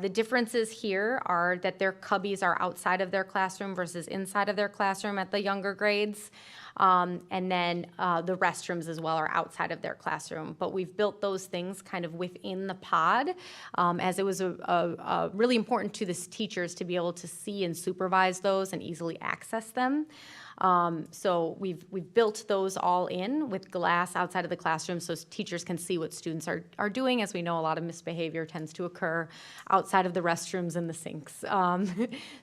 The differences here are that their cubbies are outside of their classroom versus inside of their classroom at the younger grades. And then the restrooms as well are outside of their classroom. But we've built those things kind of within the pod, as it was really important to the teachers to be able to see and supervise those and easily access them. So we've built those all in with glass outside of the classroom so teachers can see what students are doing. As we know, a lot of misbehavior tends to occur outside of the restrooms and the sinks.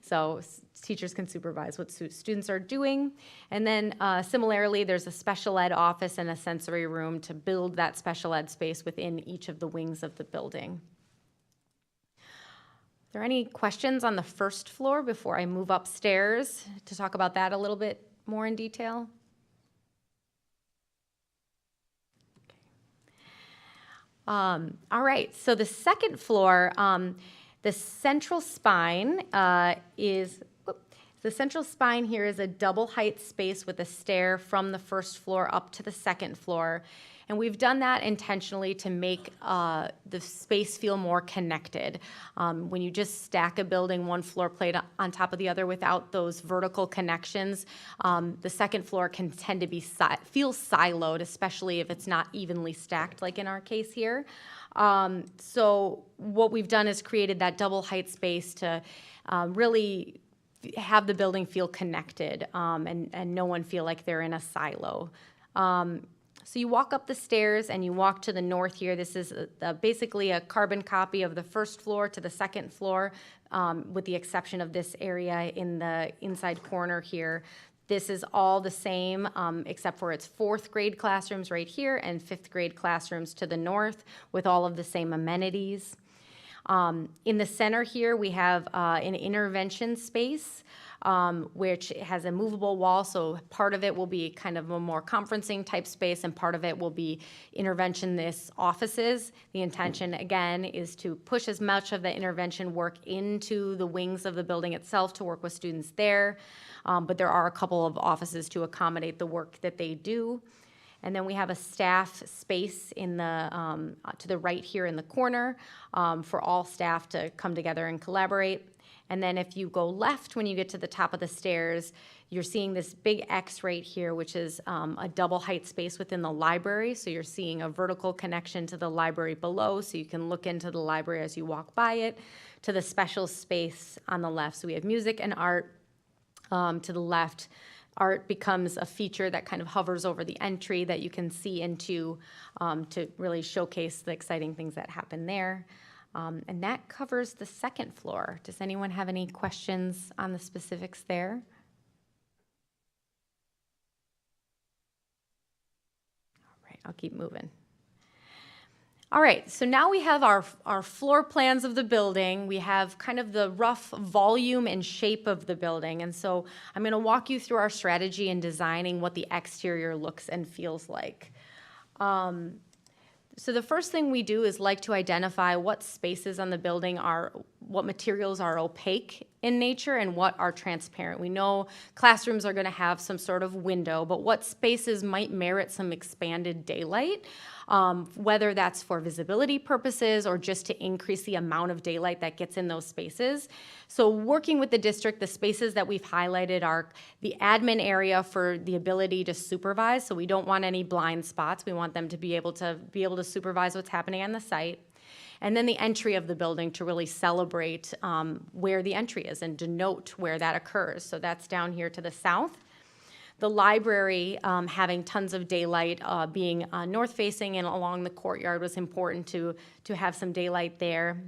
So teachers can supervise what students are doing. And then similarly, there's a special ed office and a sensory room to build that special ed space within each of the wings of the building. Are there any questions on the first floor before I move upstairs to talk about that a little bit more in detail? All right, so the second floor, the central spine the central spine here is a double height space with a stair from the first floor up to the second floor. And we've done that intentionally to make the space feel more connected. When you just stack a building one floor plate on top of the other without those vertical connections, the second floor can tend to feel siloed, especially if it's not evenly stacked like in our case here. So what we've done is created that double height space to really have the building feel connected and no one feel like they're in a silo. So you walk up the stairs and you walk to the north here. This is basically a carbon copy of the first floor to the second floor, with the exception of this area in the inside corner here. This is all the same, except for its fourth grade classrooms right here and fifth grade classrooms to the north with all of the same amenities. In the center here, we have an intervention space, which has a movable wall, so part of it will be kind of a more conferencing type space, and part of it will be interventionist offices. The intention, again, is to push as much of the intervention work into the wings of the building itself to work with students there, but there are a couple of offices to accommodate the work that they do. And then we have a staff space in the to the right here in the corner for all staff to come together and collaborate. And then if you go left when you get to the top of the stairs, you're seeing this big X right here, which is a double height space within the library. So you're seeing a vertical connection to the library below, so you can look into the library as you walk by it, to the special space on the left. So we have music and art to the left. Art becomes a feature that kind of hovers over the entry that you can see into to really showcase the exciting things that happen there. And that covers the second floor. Does anyone have any questions on the specifics there? All right, I'll keep moving. All right, so now we have our floor plans of the building. We have kind of the rough volume and shape of the building. And so I'm going to walk you through our strategy in designing what the exterior looks and feels like. So the first thing we do is like to identify what spaces on the building what materials are opaque in nature and what are transparent. We know classrooms are going to have some sort of window, but what spaces might merit some expanded daylight, whether that's for visibility purposes or just to increase the amount of daylight that gets in those spaces. So working with the district, the spaces that we've highlighted are the admin area for the ability to supervise. So we don't want any blind spots. We want them to be able to supervise what's happening on the site. And then the entry of the building to really celebrate where the entry is and denote where that occurs. So that's down here to the south. The library, having tons of daylight, being north-facing and along the courtyard was important to have some daylight there.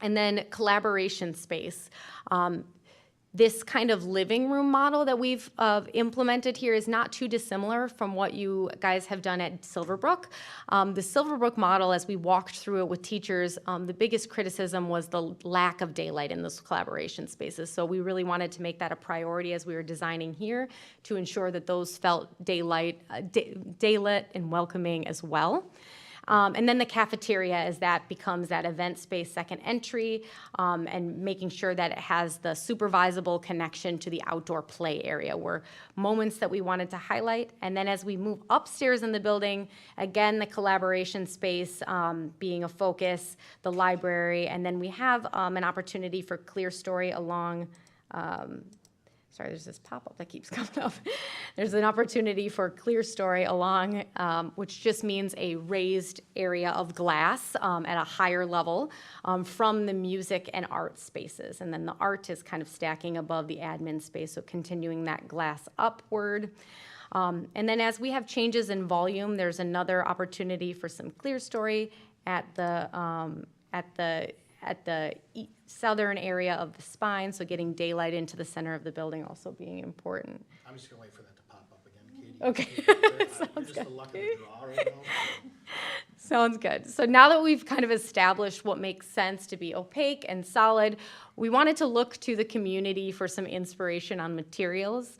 And then collaboration space. This kind of living room model that we've implemented here is not too dissimilar from what you guys have done at Silverbrook. The Silverbrook model, as we walked through it with teachers, the biggest criticism was the lack of daylight in those collaboration spaces. So we really wanted to make that a priority as we were designing here to ensure that those felt daylit and welcoming as well. And then the cafeteria, as that becomes that event space second entry, and making sure that it has the supervisable connection to the outdoor play area were moments that we wanted to highlight. And then as we move upstairs in the building, again, the collaboration space being a focus, the library, and then we have an opportunity for clear story along sorry, there's this pop-up that keeps coming up. There's an opportunity for clear story along, which just means a raised area of glass at a higher level from the music and art spaces. And then the art is kind of stacking above the admin space, so continuing that glass upward. And then as we have changes in volume, there's another opportunity for some clear story at the southern area of the spine, so getting daylight into the center of the building also being important. I'm just gonna wait for that to pop up again, Katie. Okay. You're just the luck of the draw right now. Sounds good. So now that we've kind of established what makes sense to be opaque and solid, we wanted to look to the community for some inspiration on materials.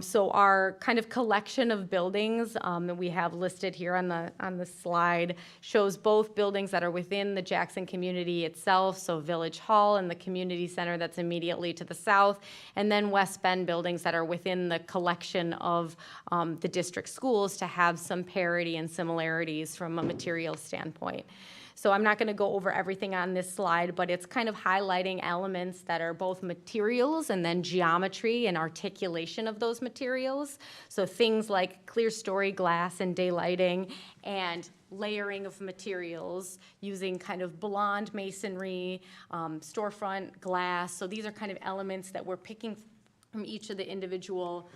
So our kind of collection of buildings that we have listed here on the slide shows both buildings that are within the Jackson community itself, so Village Hall and the community center that's immediately to the south, and then West Bend buildings that are within the collection of the district schools to have some parity and similarities from a material standpoint. So I'm not going to go over everything on this slide, but it's kind of highlighting elements that are both materials and then geometry and articulation of those materials. So things like clear story glass and daylighting and layering of materials using kind of blonde masonry, storefront glass. So these are kind of elements that we're picking from each of the individual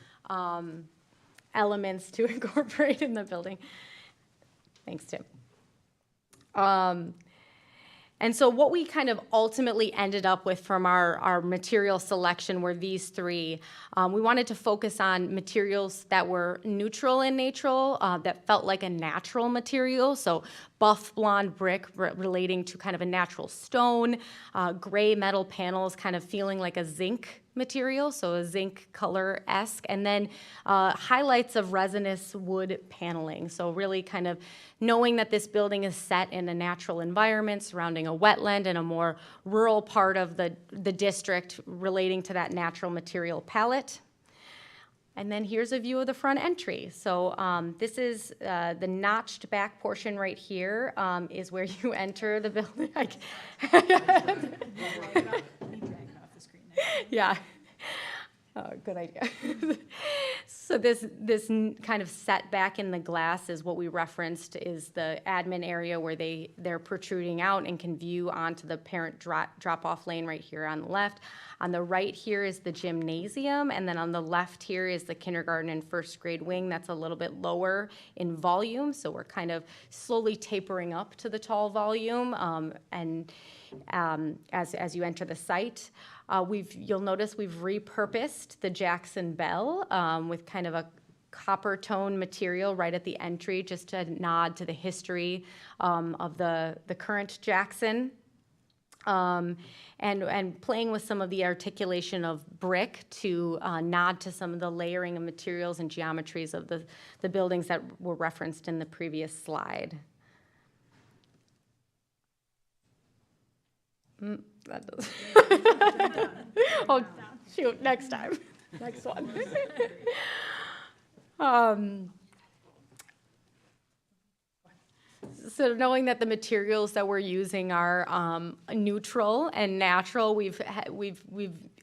elements to incorporate in the building. Thanks, Tim. And so what we kind of ultimately ended up with from our material selection were these three. We wanted to focus on materials that were neutral in nature, that felt like a natural material. So buff blonde brick relating to kind of a natural stone, gray metal panels kind of feeling like a zinc material, so a zinc color-esque, and then highlights of resinous wood paneling. So really kind of knowing that this building is set in a natural environment surrounding a wetland and a more rural part of the district relating to that natural material palette. And then here's a view of the front entry. So this is the notched back portion right here is where you enter the building. Yeah. Oh, good idea. So this kind of setback in the glass is what we referenced is the admin area where they're protruding out and can view onto the parent drop-off lane right here on the left. On the right here is the gymnasium, and then on the left here is the kindergarten and first grade wing. That's a little bit lower in volume, so we're kind of slowly tapering up to the tall volume as you enter the site. You'll notice we've repurposed the Jackson Bell with kind of a copper tone material right at the entry, just to nod to the history of the current Jackson. And playing with some of the articulation of brick to nod to some of the layering of materials and geometries of the buildings that were referenced in the previous slide. That does. Oh, shoot, next time. Next one. So knowing that the materials that we're using are neutral and natural, we've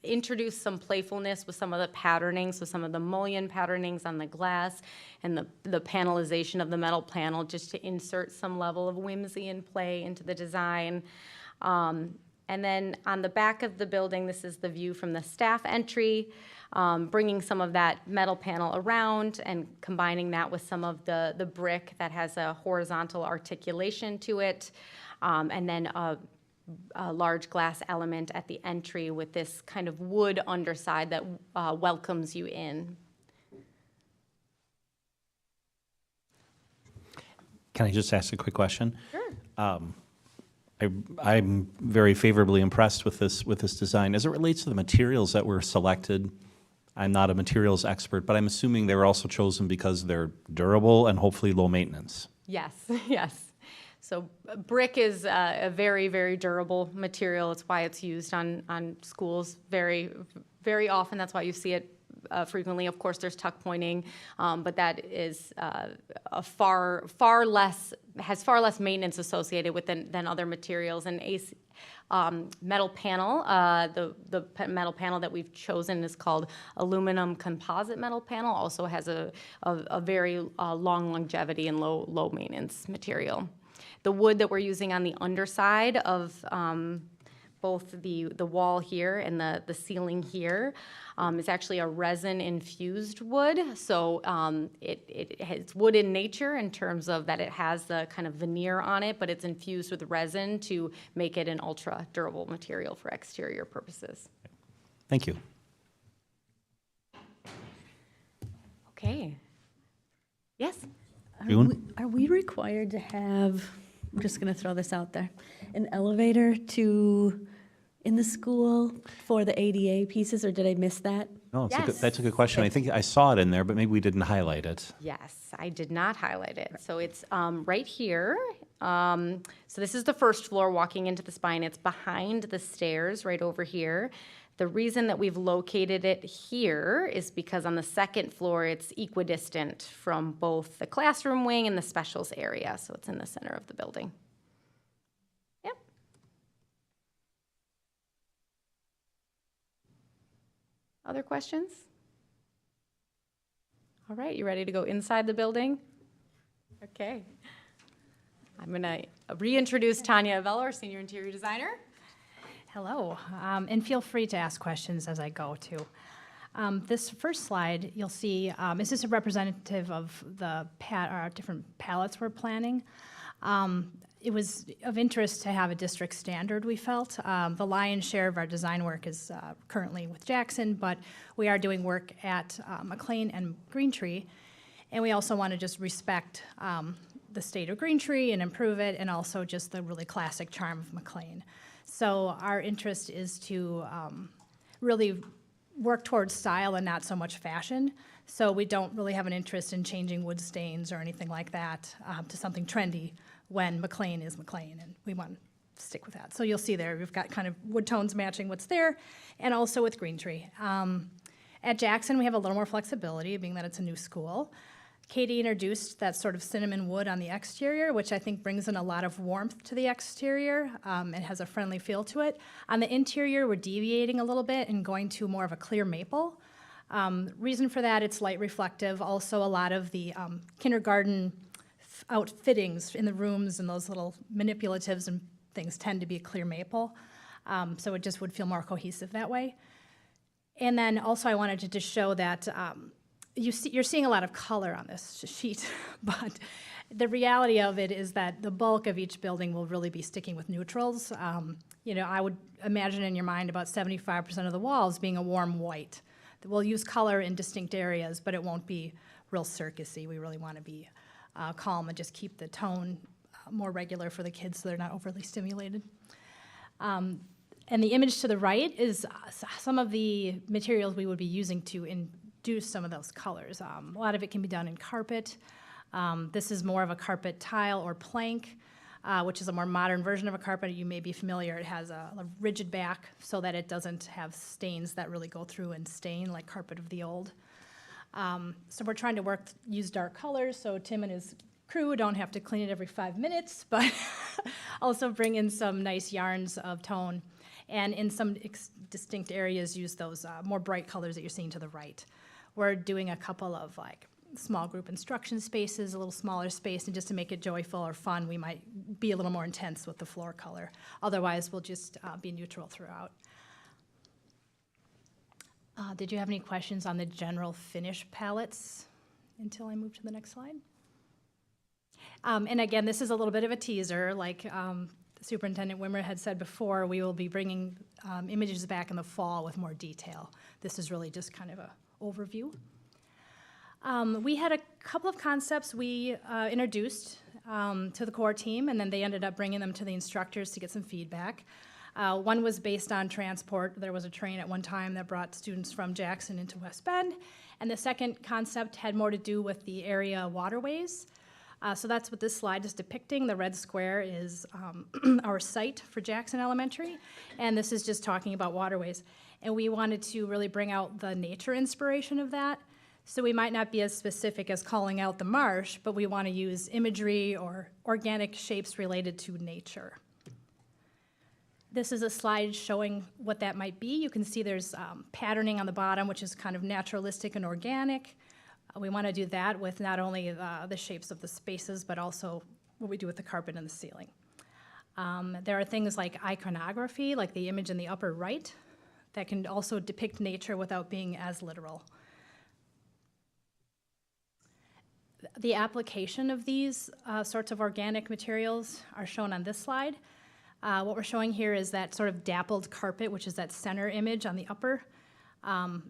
introduced some playfulness with some of the patterning, so some of the mullion patternings on the glass and the panelization of the metal panel, just to insert some level of whimsy and play into the design. And then on the back of the building, this is the view from the staff entry, bringing some of that metal panel around and combining that with some of the brick that has a horizontal articulation to it. And then large glass element at the entry with this kind of wood underside that welcomes you in. Can I just ask a quick question? Sure. I'm very favorably impressed with this design. As it relates to the materials that were selected, I'm not a materials expert, but I'm assuming they were also chosen because they're durable and hopefully low maintenance. Yes, yes. So brick is a very, very durable material. It's why it's used on schools very, very often. That's why you see it frequently. Of course, there's tuck pointing, but that is has far less maintenance associated with than other materials. And metal panel, the metal panel that we've chosen is called aluminum composite metal panel. Also has a very long longevity and low maintenance material. The wood that we're using on the underside of both the wall here and the ceiling here is actually a resin-infused wood. So it's wood in nature in terms of that it has the kind of veneer on it, but it's infused with resin to make it an ultra-durable material for exterior purposes. Thank you. Okay. Yes? Are we required to have, I'm just going to throw this out there, an elevator in the school for the ADA pieces, or did I miss that? No, Yes. that's a good question. I think I saw it in there, but maybe we didn't highlight it. Yes, I did not highlight it. So it's right here. So this is the first floor walking into the spine. It's behind the stairs right over here. The reason that we've located it here is because on the second floor, it's equidistant from both the classroom wing and the specials area. So it's in the center of the building. Yep. Other questions? All right, you ready to go inside the building? Okay. I'm going to reintroduce Tanya Avello, our senior interior designer. Hello, and feel free to ask questions as I go too. This first slide, you'll see, is this a representative of the different palettes we're planning? It was of interest to have a district standard, we felt. The lion's share of our design work is currently with Jackson, but we are doing work at McLean and Green Tree, and we also want to just respect the state of Green Tree and improve it, and also just the really classic charm of McLean. So our interest is to really work towards style and not so much fashion. So we don't really have an interest in changing wood stains or anything like that to something trendy when McLean is McLean, and we want to stick with that. So you'll see there, we've got kind of wood tones matching what's there, and also with Green Tree. At Jackson, we have a little more flexibility, being that it's a new school. Katie introduced that sort of cinnamon wood on the exterior, which I think brings in a lot of warmth to the exterior. It has a friendly feel to it. On the interior, we're deviating a little bit and going to more of a clear maple. Reason for that, it's light reflective. Also, a lot of the kindergarten outfittings in the rooms and those little manipulatives and things tend to be a clear maple. So it just would feel more cohesive that way. And then also I wanted to just show that you're seeing a lot of color on this sheet, but the reality of it is that the bulk of each building will really be sticking with neutrals. I would imagine in your mind about 75% of the walls being a warm white. We'll use color in distinct areas, but it won't be real circusy. We really want to be calm and just keep the tone more regular for the kids so they're not overly stimulated. And the image to the right is some of the materials we would be using to induce some of those colors. A lot of it can be done in carpet. This is more of a carpet tile or plank, which is a more modern version of a carpet. You may be familiar. It has a rigid back so that it doesn't have stains that really go through and stain like carpet of the old. So we're trying to use dark colors so Tim and his crew don't have to clean it every 5 minutes, but also bring in some nice yarns of tone. And in some distinct areas, use those more bright colors that you're seeing to the right. We're doing a couple of small group instruction spaces, a little smaller space, and just to make it joyful or fun, we might be a little more intense with the floor color. Otherwise, we'll just be neutral throughout. Did you have any questions on the general finish palettes until I move to the next slide? And again, this is a little bit of a teaser. Superintendent Wimmer had said before, we will be bringing images back in the fall with more detail. This is really just kind of an overview. We had a couple of concepts we introduced to the core team, and then they ended up bringing them to the instructors to get some feedback. One was based on transport. There was a train at one time that brought students from Jackson into West Bend. And the second concept had more to do with the area waterways. So that's what this slide is depicting. The red square is our site for Jackson Elementary, and this is just talking about waterways. And we wanted to really bring out the nature inspiration of that. So we might not be as specific as calling out the marsh, but we want to use imagery or organic shapes related to nature. This is a slide showing what that might be. You can see there's patterning on the bottom, which is kind of naturalistic and organic. We want to do that with not only the shapes of the spaces, but also what we do with the carpet and the ceiling. There are things like iconography, like the image in the upper right, that can also depict nature without being as literal. The application of these sorts of organic materials are shown on this slide. What we're showing here is that sort of dappled carpet, which is that center image on the upper.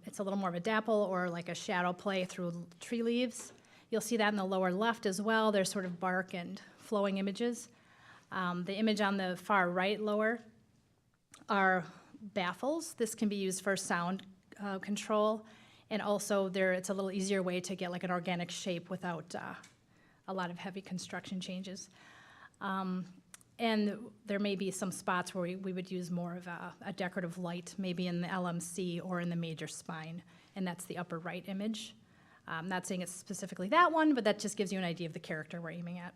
It's a little more of a dapple or like a shadow play through tree leaves. You'll see that in the lower left as well. There's sort of bark and flowing images. The image on the far right lower are baffles. This can be used for sound control. And also it's a little easier way to get like an organic shape without a lot of heavy construction changes. And there may be some spots where we would use more of a decorative light, maybe in the LMC or in the major spine, and that's the upper right image. I'm not saying it's specifically that one, but that just gives you an idea of the character we're aiming at.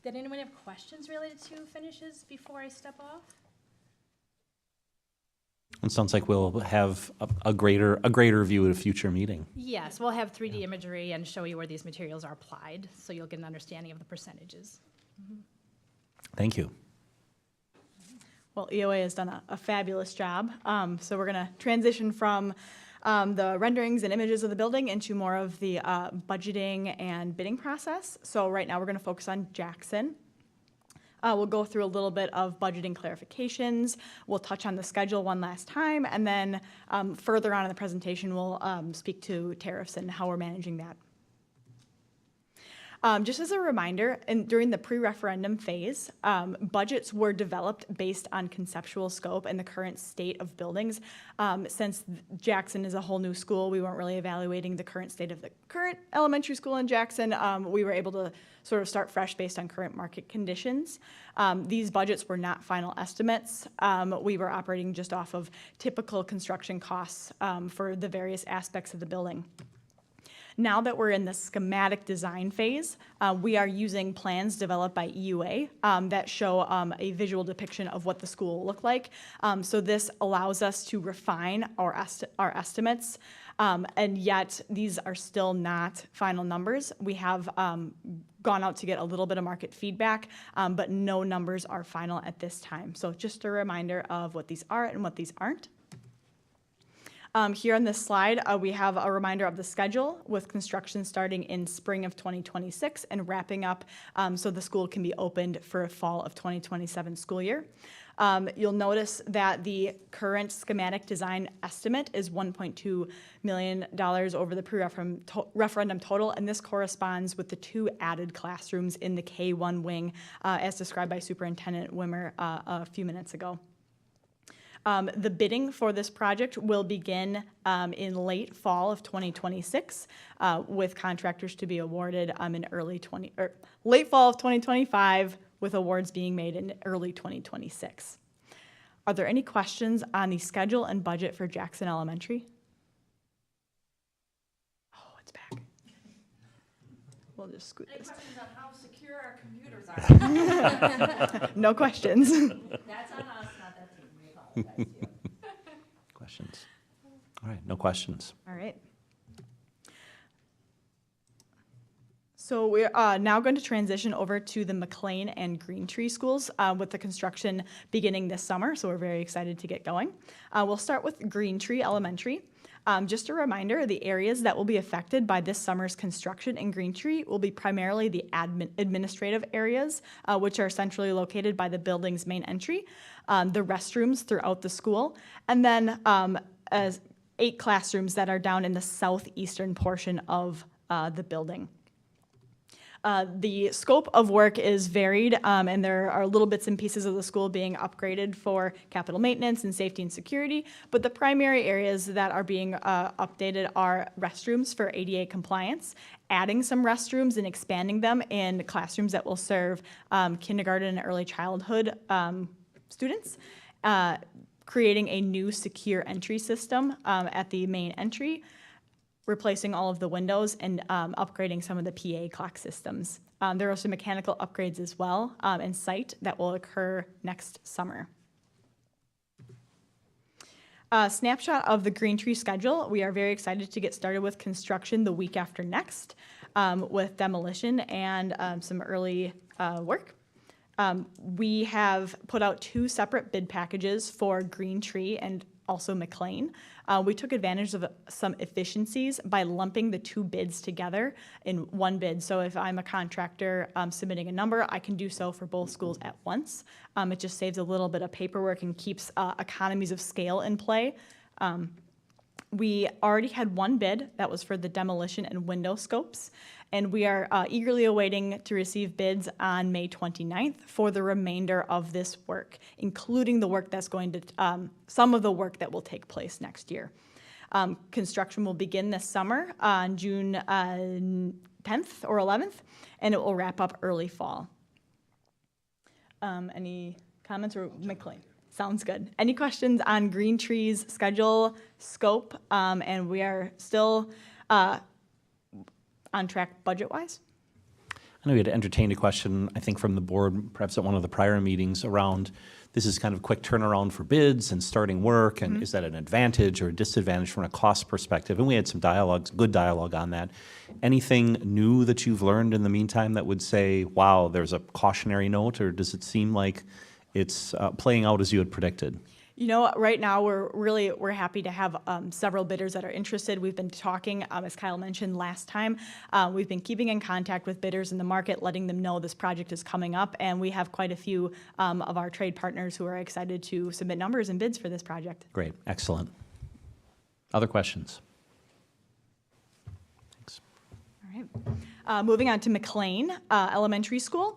Did anyone have questions related to finishes before I step off? It sounds like we'll have a greater view at a future meeting. Yes, we'll have 3D imagery and show you where these materials are applied, so you'll get an understanding of the percentages. Thank you. Well, EOA has done a fabulous job. So we're going to transition from the renderings and images of the building into more of the budgeting and bidding process. So right now we're going to focus on Jackson. We'll go through a little bit of budgeting clarifications. We'll touch on the schedule one last time, and then further on in the presentation, we'll speak to tariffs and how we're managing that. Just as a reminder, during the pre-referendum phase, budgets were developed based on conceptual scope and the current state of buildings. Since Jackson is a whole new school, we weren't really evaluating the current state of the current elementary school in Jackson. We were able to sort of start fresh based on current market conditions. These budgets were not final estimates. We were operating just off of typical construction costs for the various aspects of the building. Now that we're in the schematic design phase, we are using plans developed by EUA that show a visual depiction of what the school will look like. So this allows us to refine our estimates, and yet these are still not final numbers. We have gone out to get a little bit of market feedback, but no numbers are final at this time. So just a reminder of what these are and what these aren't. Here on this slide, we have a reminder of the schedule with construction starting in spring of 2026 and wrapping up so the school can be opened for a fall of 2027 school year. You'll notice that the current schematic design estimate is $1.2 million over the pre-referendum total, and this corresponds with the 2 added classrooms in the K1 wing as described by Superintendent Wimmer a few minutes ago. The bidding for this project will begin in late fall of 2026, with contractors to be awarded in late fall of 2025, with awards being made in early 2026. Are there any questions on the schedule and budget for Jackson Elementary? Oh, it's back. We'll just scoot this. Any questions on how secure our computers are? No questions. That's on us, not that team. We apologize to you. Questions? All right, no questions. All right. So we're now going to transition over to the McLean and Green Tree schools with the construction beginning this summer, so we're very excited to get going. We'll start with Green Tree Elementary. Just a reminder, the areas that will be affected by this summer's construction in Green Tree will be primarily the administrative areas, which are centrally located by the building's main entry, the restrooms throughout the school, and then 8 classrooms that are down in the southeastern portion of the building. The scope of work is varied, and there are little bits and pieces of the school being upgraded for capital maintenance and safety and security, but the primary areas that are being updated are restrooms for ADA compliance, adding some restrooms and expanding them in classrooms that will serve kindergarten and early childhood students, creating a new secure entry system at the main entry, replacing all of the windows, and upgrading some of the PA clock systems. There are some mechanical upgrades as well in site that will occur next summer. Snapshot of the Green Tree schedule. We are very excited to get started with construction the week after next with demolition and some early work. We have put out 2 separate bid packages for Green Tree and also McLean. We took advantage of some efficiencies by lumping the 2 bids together in one bid. So if I'm a contractor submitting a number, I can do so for both schools at once. It just saves a little bit of paperwork and keeps economies of scale in play. We already had 1 bid that was for the demolition and window scopes, and we are eagerly awaiting to receive bids on May 29th for the remainder of this work, including the work that's going to, some of the work that will take place next year. Construction will begin this summer on June 10th or 11th, and it will wrap up early fall. Any comments or McLean? Sounds good. Any questions on Green Tree's schedule, scope, and we are still on track budget-wise? I know we had entertained a question, I think, from the board, perhaps at one of the prior meetings, around this is kind of quick turnaround for bids and starting work, and is that an advantage or a disadvantage from a cost perspective? And we had some dialogues, good dialogue on that. Anything new that you've learned in the meantime that would say, wow, there's a cautionary note, or does it seem like it's playing out as you had predicted? You know, right now we're happy to have several bidders that are interested. We've been talking, as Kyle mentioned last time, we've been keeping in contact with bidders in the market, letting them know this project is coming up, and we have quite a few of our trade partners who are excited to submit numbers and bids for this project. Great, excellent. Other questions? Thanks. All right. Moving on to McLean Elementary School.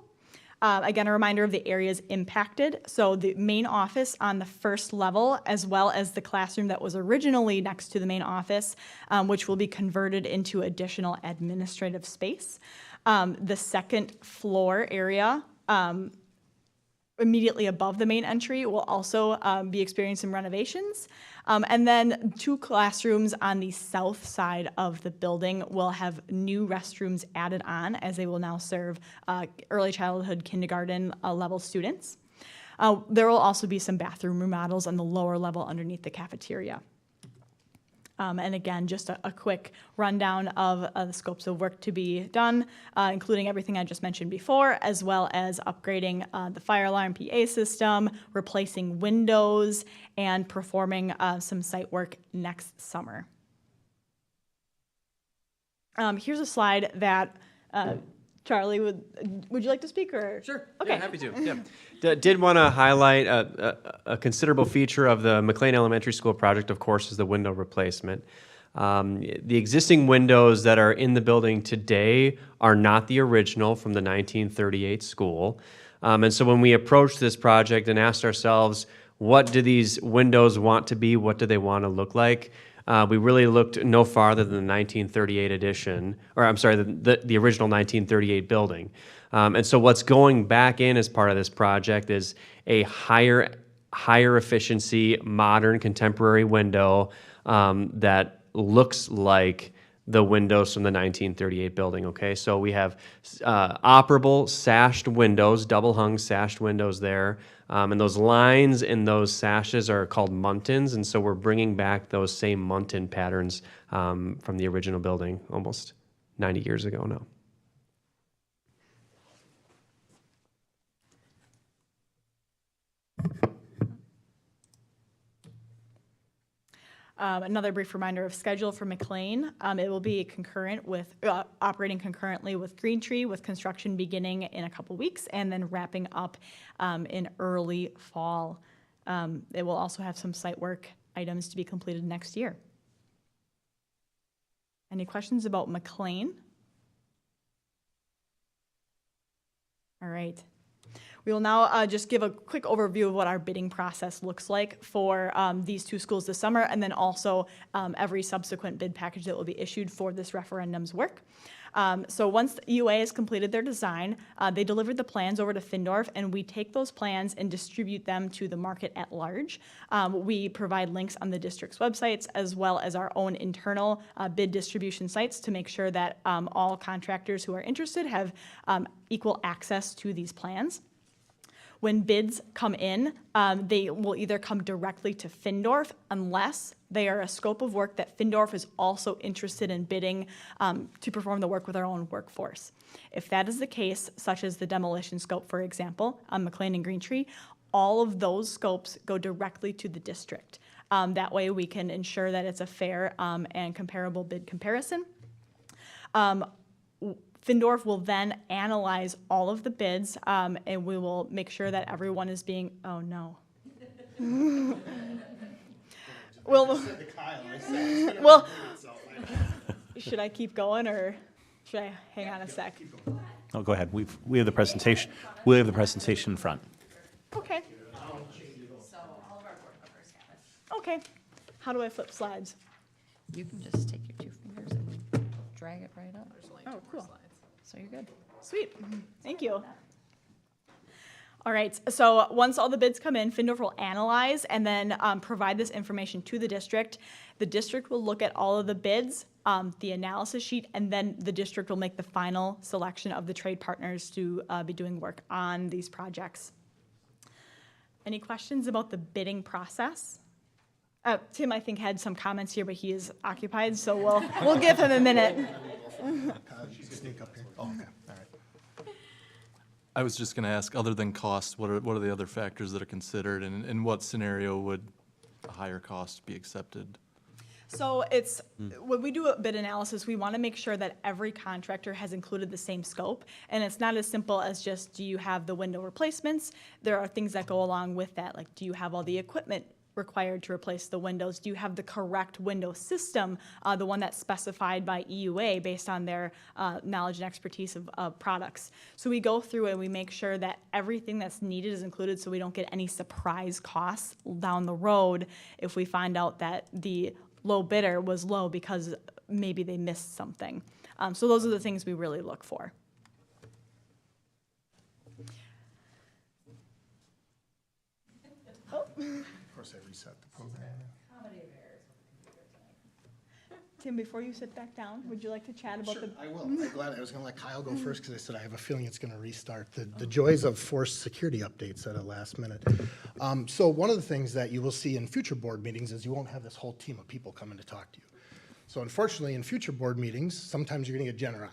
Again, a reminder of the areas impacted. So the main office on the first level, as well as the classroom that was originally next to the main office, which will be converted into additional administrative space. The second floor area, immediately above the main entry, will also be experiencing some renovations. And then 2 classrooms on the south side of the building will have new restrooms added on, as they will now serve early childhood kindergarten level students. There will also be some bathroom remodels on the lower level underneath the cafeteria. And again, just a quick rundown of the scopes of work to be done, including everything I just mentioned before, as well as upgrading the fire alarm PA system, replacing windows, and performing some site work next summer. Here's a slide that Charlie, would you like to speak, or? Sure. Okay. Yeah, happy to. Yeah. Did want to highlight a considerable feature of the McLean Elementary School project, of course, is the window replacement. The existing windows that are in the building today are not the original from the 1938 school. And so when we approached this project and asked ourselves, what do these windows want to be? What do they want to look like? We really looked no farther than the 1938 edition, or I'm sorry, the original 1938 building. And so what's going back in as part of this project is a higher efficiency, modern, contemporary window that looks like the windows from the 1938 building, okay? So we have operable sashed windows, double hung sashed windows there. And those lines in those sashes are called muntins, and so we're bringing back those same muntin patterns from the original building almost 90 years ago now. Another brief reminder of schedule for McLean. It will be concurrent with, operating concurrently with Green Tree, with construction beginning in a couple weeks and then wrapping up in early fall. It will also have some site work items to be completed next year. Any questions about McLean? All right. We will now just give a quick overview of what our bidding process looks like for these two schools this summer, and then also every subsequent bid package that will be issued for this referendum's work. So once the UA has completed their design, they delivered the plans over to Findorf, and we take those plans and distribute them to the market at large. We provide links on the district's websites as well as our own internal bid distribution sites to make sure that all contractors who are interested have equal access to these plans. When bids come in, they will either come directly to Findorf unless they are a scope of work that Findorf is also interested in bidding to perform the work with our own workforce. If that is the case, such as the demolition scope, for example, on McLean and Green Tree, all of those scopes go directly to the district. That way we can ensure that it's a fair and comparable bid comparison. Findorf will then analyze all of the bids, and we will make sure that everyone is being, oh no. Well, should I keep going or should I hang on a sec? Oh, go ahead. We have the presentation. We have the presentation in front. Okay. Okay. How do I flip slides? You can just take your 2 fingers and drag it right up. Oh, cool. So you're good. Sweet, thank you. All right, so once all the bids come in, Findorf will analyze and then provide this information to the district. The district will look at all of the bids, the analysis sheet, and then the district will make the final selection of the trade partners to be doing work on these projects. Any questions about the bidding process? Tim, I think, had some comments here, but he is occupied, so we'll give him a minute. Sneak up here. Oh, okay, all right. I was just going to ask, other than cost, what are the other factors that are considered, and in what scenario would a higher cost be accepted? So it's, when we do a bid analysis, we want to make sure that every contractor has included the same scope. And it's not as simple as just, do you have the window replacements? There are things that go along with that, like do you have all the equipment required to replace the windows? Do you have the correct window system, the one that's specified by EUA based on their knowledge and expertise of products? So we go through and we make sure that everything that's needed is included so we don't get any surprise costs down the road if we find out that the low bidder was low because maybe they missed something. So those are the things we really look for. Of course, I reset the program. Tim, before you sit back down, would you like to chat about Sure, the? I will. I'm glad. I was gonna let Kyle go first because I said I have a feeling it's gonna restart. The joys of forced security updates at a last minute. So one of the things that you will see in future board meetings is you won't have this whole team of people coming to talk to you. So unfortunately, in future board meetings, sometimes you're gonna get Jen or I.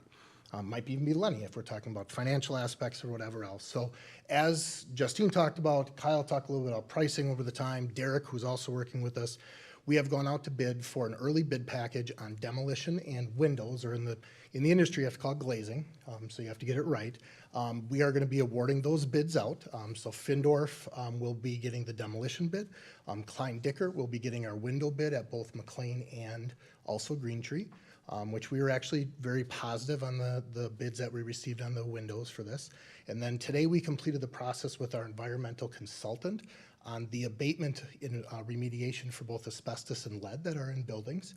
Might even be Lenny if we're talking about financial aspects or whatever else. So as Justine talked about, Kyle talked a little bit about pricing over the time, Derek, who's also working with us, we have gone out to bid for an early bid package on demolition and windows, or in the industry, you have to call it glazing, so you have to get it right. We are gonna be awarding those bids out. So Findorf will be getting the demolition bid. Klein Dicker will be getting our window bid at both McLean and also Green Tree. Which we were actually very positive on the bids that we received on the windows for this. And then today we completed the process with our environmental consultant on the abatement in remediation for both asbestos and lead that are in buildings,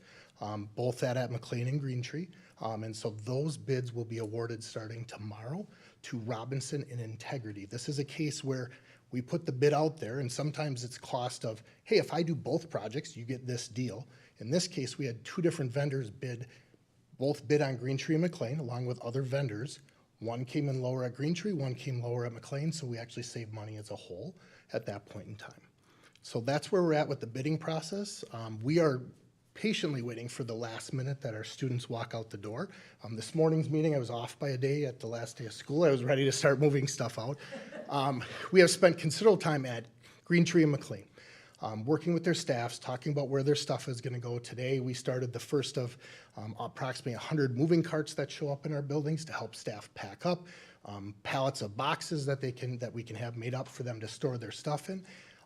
both that at McLean and Green Tree. And so those bids will be awarded starting tomorrow to Robinson and Integrity. This is a case where we put the bid out there, and sometimes it's cost of, hey, if I do both projects, you get this deal. In this case, we had two different vendors both bid on Green Tree and McLean, along with other vendors. One came in lower at Green Tree, one came lower at McLean, so we actually saved money as a whole at that point in time. So that's where we're at with the bidding process. We are patiently waiting for the last minute that our students walk out the door. This morning's meeting, I was off by a day at the last day of school. I was ready to start moving stuff out. We have spent considerable time at Green Tree and McLean. working with their staffs, talking about where their stuff is going to go. Today, we started the first of approximately 100 moving carts that show up in our buildings to help staff pack up, pallets of boxes that we can have made up for them to store their stuff in.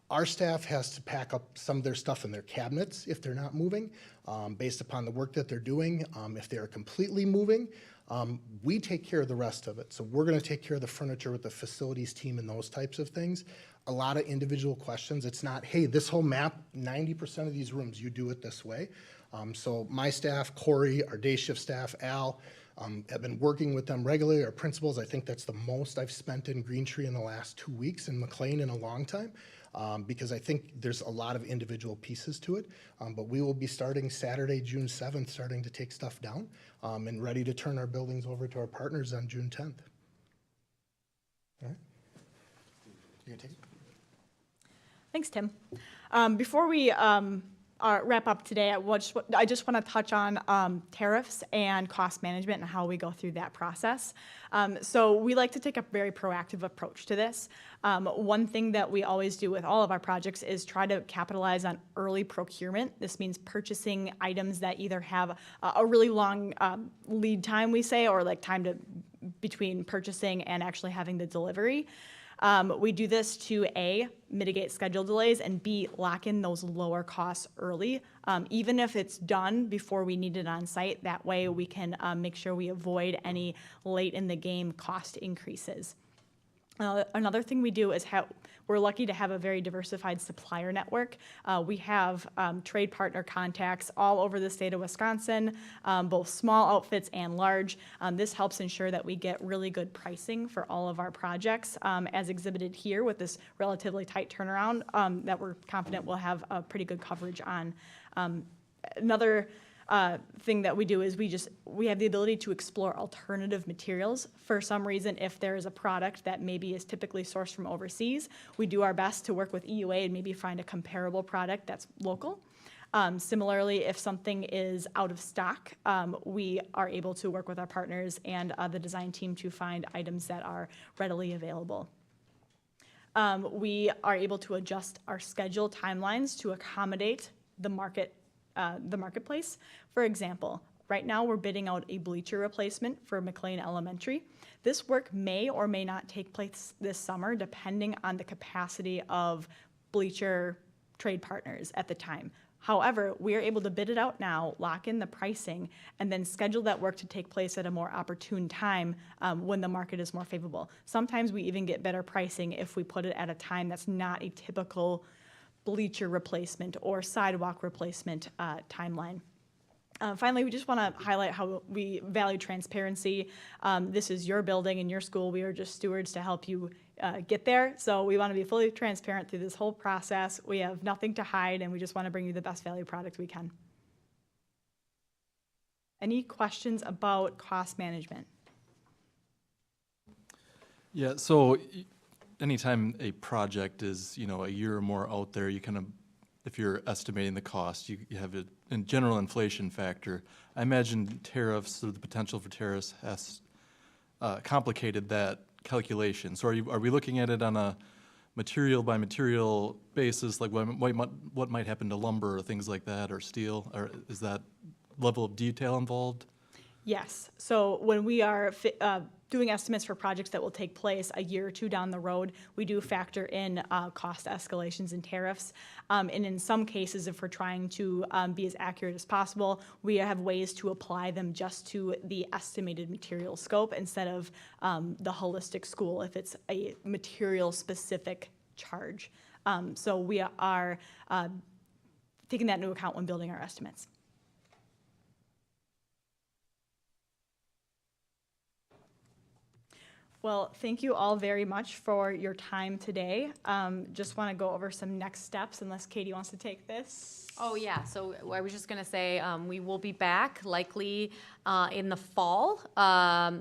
Our staff has to pack up some of their stuff in their cabinets if they're not moving, based upon the work that they're doing. If they're completely moving, we take care of the rest of it. So we're gonna take care of the furniture with the facilities team and those types of things. A lot of individual questions. It's not, hey, this whole map, 90% of these rooms, you do it this way. So my staff, Corey, our day shift staff, Al, have been working with them regularly. Our principals, I think that's the most I've spent in Green Tree in the last 2 weeks, in McLean in a long time. Because I think there's a lot of individual pieces to it. But we will be starting Saturday, June 7th, starting to take stuff down and ready to turn our buildings over to our partners on June 10th. All right? You gonna take it? Thanks, Tim. Before we wrap up today, I just want to touch on tariffs and cost management and how we go through that process. So we like to take a very proactive approach to this. One thing that we always do with all of our projects is try to capitalize on early procurement. This means purchasing items that either have a really long lead time, we say, or like time between purchasing and actually having the delivery. We do this to A, mitigate schedule delays, and B, lock in those lower costs early. Even if it's done before we need it on site, that way we can make sure we avoid any late in the game cost increases. Another thing we do is we're lucky to have a very diversified supplier network. We have trade partner contacts all over the state of Wisconsin, both small outfits and large. This helps ensure that we get really good pricing for all of our projects, as exhibited here with this relatively tight turnaround that we're confident we'll have a pretty good coverage on. Another thing that we do is we have the ability to explore alternative materials. For some reason, if there is a product that maybe is typically sourced from overseas, we do our best to work with EUA and maybe find a comparable product that's local. Similarly, if something is out of stock, we are able to work with our partners and the design team to find items that are readily available. We are able to adjust our schedule timelines to accommodate the marketplace. For example, right now we're bidding out a bleacher replacement for McLean Elementary. This work may or may not take place this summer, depending on the capacity of bleacher trade partners at the time. However, we are able to bid it out now, lock in the pricing, and then schedule that work to take place at a more opportune time when the market is more favorable. Sometimes we even get better pricing if we put it at a time that's not a typical bleacher replacement or sidewalk replacement timeline. Finally, we just want to highlight how we value transparency. This is your building and your school. We are just stewards to help you get there. So we want to be fully transparent through this whole process. We have nothing to hide, and we just want to bring you the best value product we can. Any questions about cost management? Yeah, so anytime a project is, a year or more out there, you kind of, if you're estimating the cost, you have a general inflation factor. I imagine tariffs, or the potential for tariffs, has complicated that calculation. So are we looking at it on a material by material basis, like what might happen to lumber or things like that, or steel, or is that level of detail involved? Yes. So when we are doing estimates for projects that will take place a year or two down the road, we do factor in cost escalations and tariffs. And in some cases, if we're trying to be as accurate as possible, we have ways to apply them just to the estimated material scope instead of the holistic school if it's a material-specific charge. So we are taking that into account when building our estimates. Well, thank you all very much for your time today. Just want to go over some next steps, unless Katie wants to take this. Oh, yeah, so I was just going to say, we will be back likely in the fall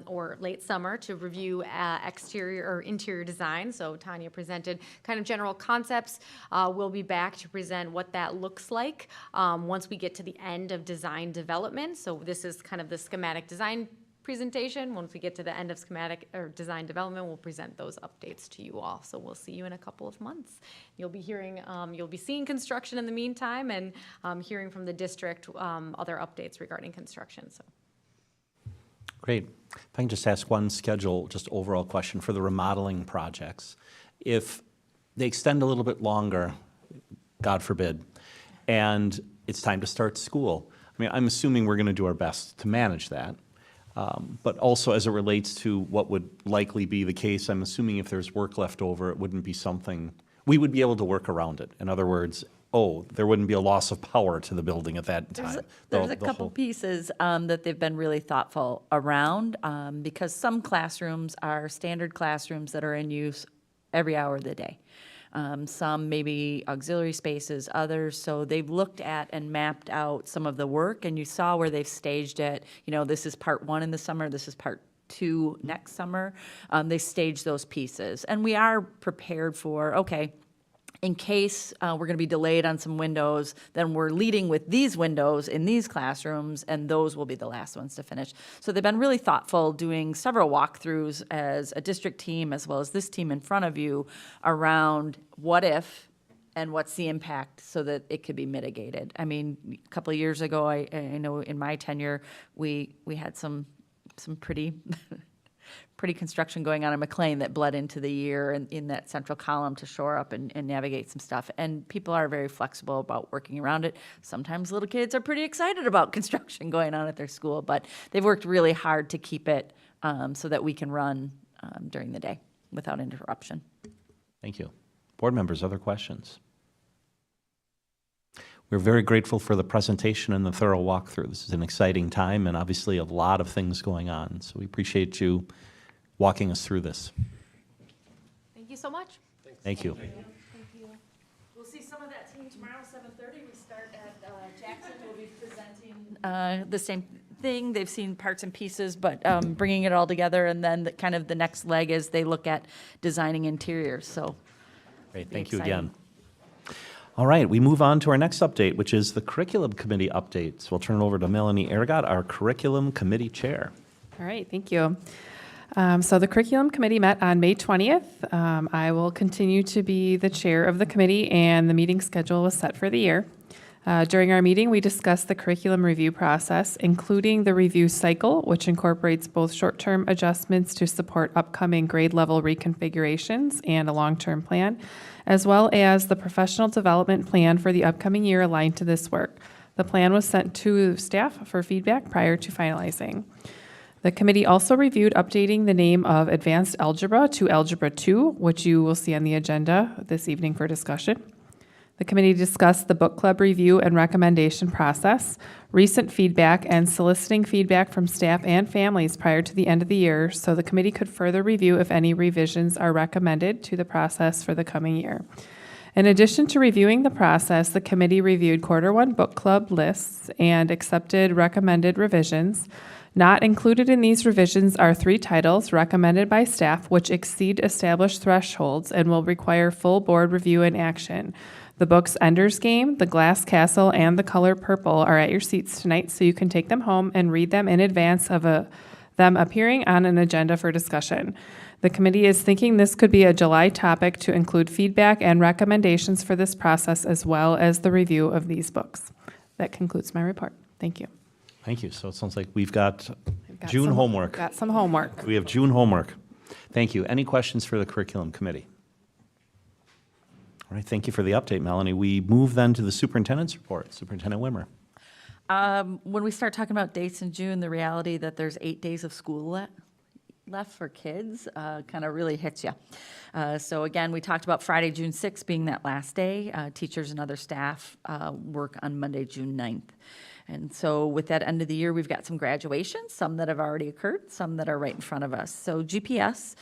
or late summer to review exterior or interior design. So Tanya presented kind of general concepts. We'll be back to present what that looks like once we get to the end of design development. So this is kind of the schematic design presentation. Once we get to the end of schematic or design development, we'll present those updates to you all. So we'll see you in a couple of months. You'll be seeing construction in the meantime and hearing from the district other updates regarding construction. So. Great. If I can just ask one just overall question for the remodeling projects. If they extend a little bit longer, God forbid, and it's time to start school, I mean, I'm assuming we're going to do our best to manage that. But also as it relates to what would likely be the case, I'm assuming if there's work left over, it wouldn't be something, we would be able to work around it. In other words, there wouldn't be a loss of power to the building at that time. There's a The couple whole- pieces that they've been really thoughtful around, because some classrooms are standard classrooms that are in use every hour of the day. Some maybe auxiliary spaces, others. So they've looked at and mapped out some of the work, and you saw where they've staged it. You know, this is part 1 in the summer, this is part 2 next summer. They staged those pieces. And we are prepared for, okay, in case we're going to be delayed on some windows, then we're leading with these windows in these classrooms, and those will be the last ones to finish. So they've been really thoughtful, doing several walkthroughs as a district team, as well as this team in front of you, around what if and what's the impact so that it could be mitigated. I mean, a couple of years ago, I know in my tenure, we had some pretty pretty construction going on in McLean that bled into the year and in that central column to shore up and navigate some stuff. And people are very flexible about working around it. Sometimes little kids are pretty excited about construction going on at their school, but they've worked really hard to keep it so that we can run during the day without interruption. Thank you. Board members, other questions? We're very grateful for the presentation and the thorough walkthrough. This is an exciting time and obviously a lot of things going on. So we appreciate you walking us through this. Thank you so much. Thank you. We'll see some of that team tomorrow, 7:30. We start at Jackson. We'll be presenting the same thing. They've seen parts and pieces, but bringing it all together. And then kind of the next leg is they look at designing interiors. So Great, be thank you exciting. again. All right, we move on to our next update, which is the Curriculum Committee updates. We'll turn it over to Melanie Aragot, our Curriculum Committee Chair. All right, thank you. So the Curriculum Committee met on May 20th. I will continue to be the chair of the committee, and the meeting schedule was set for the year. During our meeting, we discussed the curriculum review process, including the review cycle, which incorporates both short-term adjustments to support upcoming grade level reconfigurations and a long-term plan, as well as the professional development plan for the upcoming year aligned to this work. The plan was sent to staff for feedback prior to finalizing. The committee also reviewed updating the name of Advanced Algebra to Algebra 2, which you will see on the agenda this evening for discussion. The committee discussed the book club review and recommendation process, recent feedback, and soliciting feedback from staff and families prior to the end of the year, so the committee could further review if any revisions are recommended to the process for the coming year. In addition to reviewing the process, the committee reviewed Q1 book club lists and accepted recommended revisions. Not included in these revisions are 3 titles recommended by staff which exceed established thresholds and will require full board review and action. The books Ender's Game, The Glass Castle, and The Color Purple are at your seats tonight, so you can take them home and read them in advance of them appearing on an agenda for discussion. The committee is thinking this could be a July topic to include feedback and recommendations for this process, as well as the review of these books. That concludes my report. Thank you. Thank you. So it sounds like we've got Got June some- homework. Got some homework. We have June homework. Thank you. Any questions for the Curriculum Committee? All right, thank you for the update, Melanie. We move then to the Superintendent's report. Superintendent Wimmer. When we start talking about dates in June, the reality that there's 8 days of school left for kids kind of really hits you. So again, we talked about Friday, June 6th being that last day. Teachers and other staff work on Monday, June 9th. And so with that end of the year, we've got some graduations, some that have already occurred, some that are right in front of us. So GPS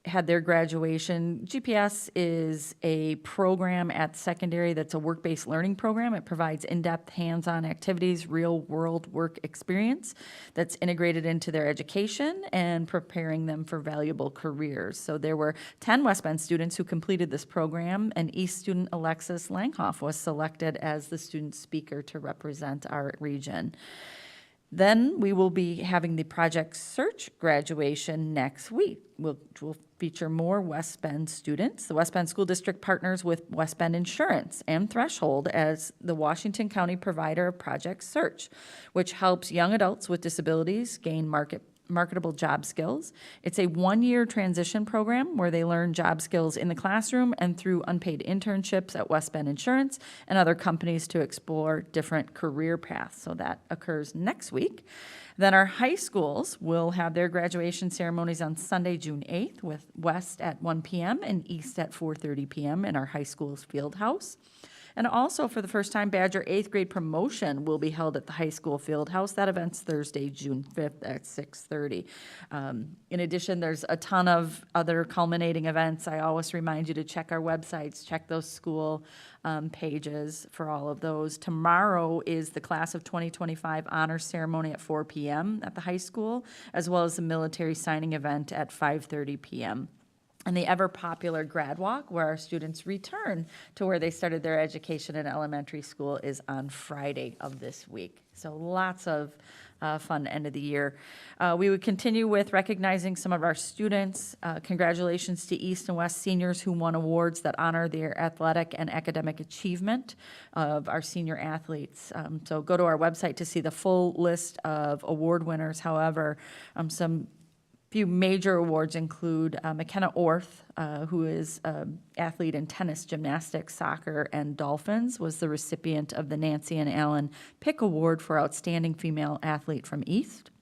had their graduation. GPS is a program at secondary that's a work-based learning program. It provides in-depth hands-on activities, real-world work experience that's integrated into their education and preparing them for valuable careers. So there were 10 West Bend students who completed this program, and East student Alexis Langhoff was selected as the student speaker to represent our region. Then we will be having the Project Search graduation next week, which will feature more West Bend students. The West Bend School District partners with West Bend Insurance and Threshold as the Washington County provider of Project Search, which helps young adults with disabilities gain marketable job skills. It's a one-year transition program where they learn job skills in the classroom and through unpaid internships at West Bend Insurance and other companies to explore different career paths. So that occurs next week. Then our high schools will have their graduation ceremonies on Sunday, June 8th, with West at 1 p.m. and East at 4:30 p.m. in our high school's field house. And also, for the first time, Badger 8th grade promotion will be held at the high school field house. That event's Thursday, June 5th at 6:30. In addition, there's a ton of other culminating events. I always remind you to check our websites, check those school pages for all of those. Tomorrow is the Class of 2025 honors ceremony at 4 p.m. at the high school, as well as the military signing event at 5:30 p.m. And the ever-popular grad walk, where our students return to where they started their education in elementary school, is on Friday of this week. So lots of fun end of the year. We would continue with recognizing some of our students. Congratulations to East and West seniors who won awards that honor their athletic and academic achievement of our senior athletes. So go to our website to see the full list of award winners. However, some few major awards include McKenna Orth, who is an athlete in tennis, gymnastics, soccer, and dolphins, was the recipient of the Nancy and Alan Pick Award for Outstanding Female Athlete from East.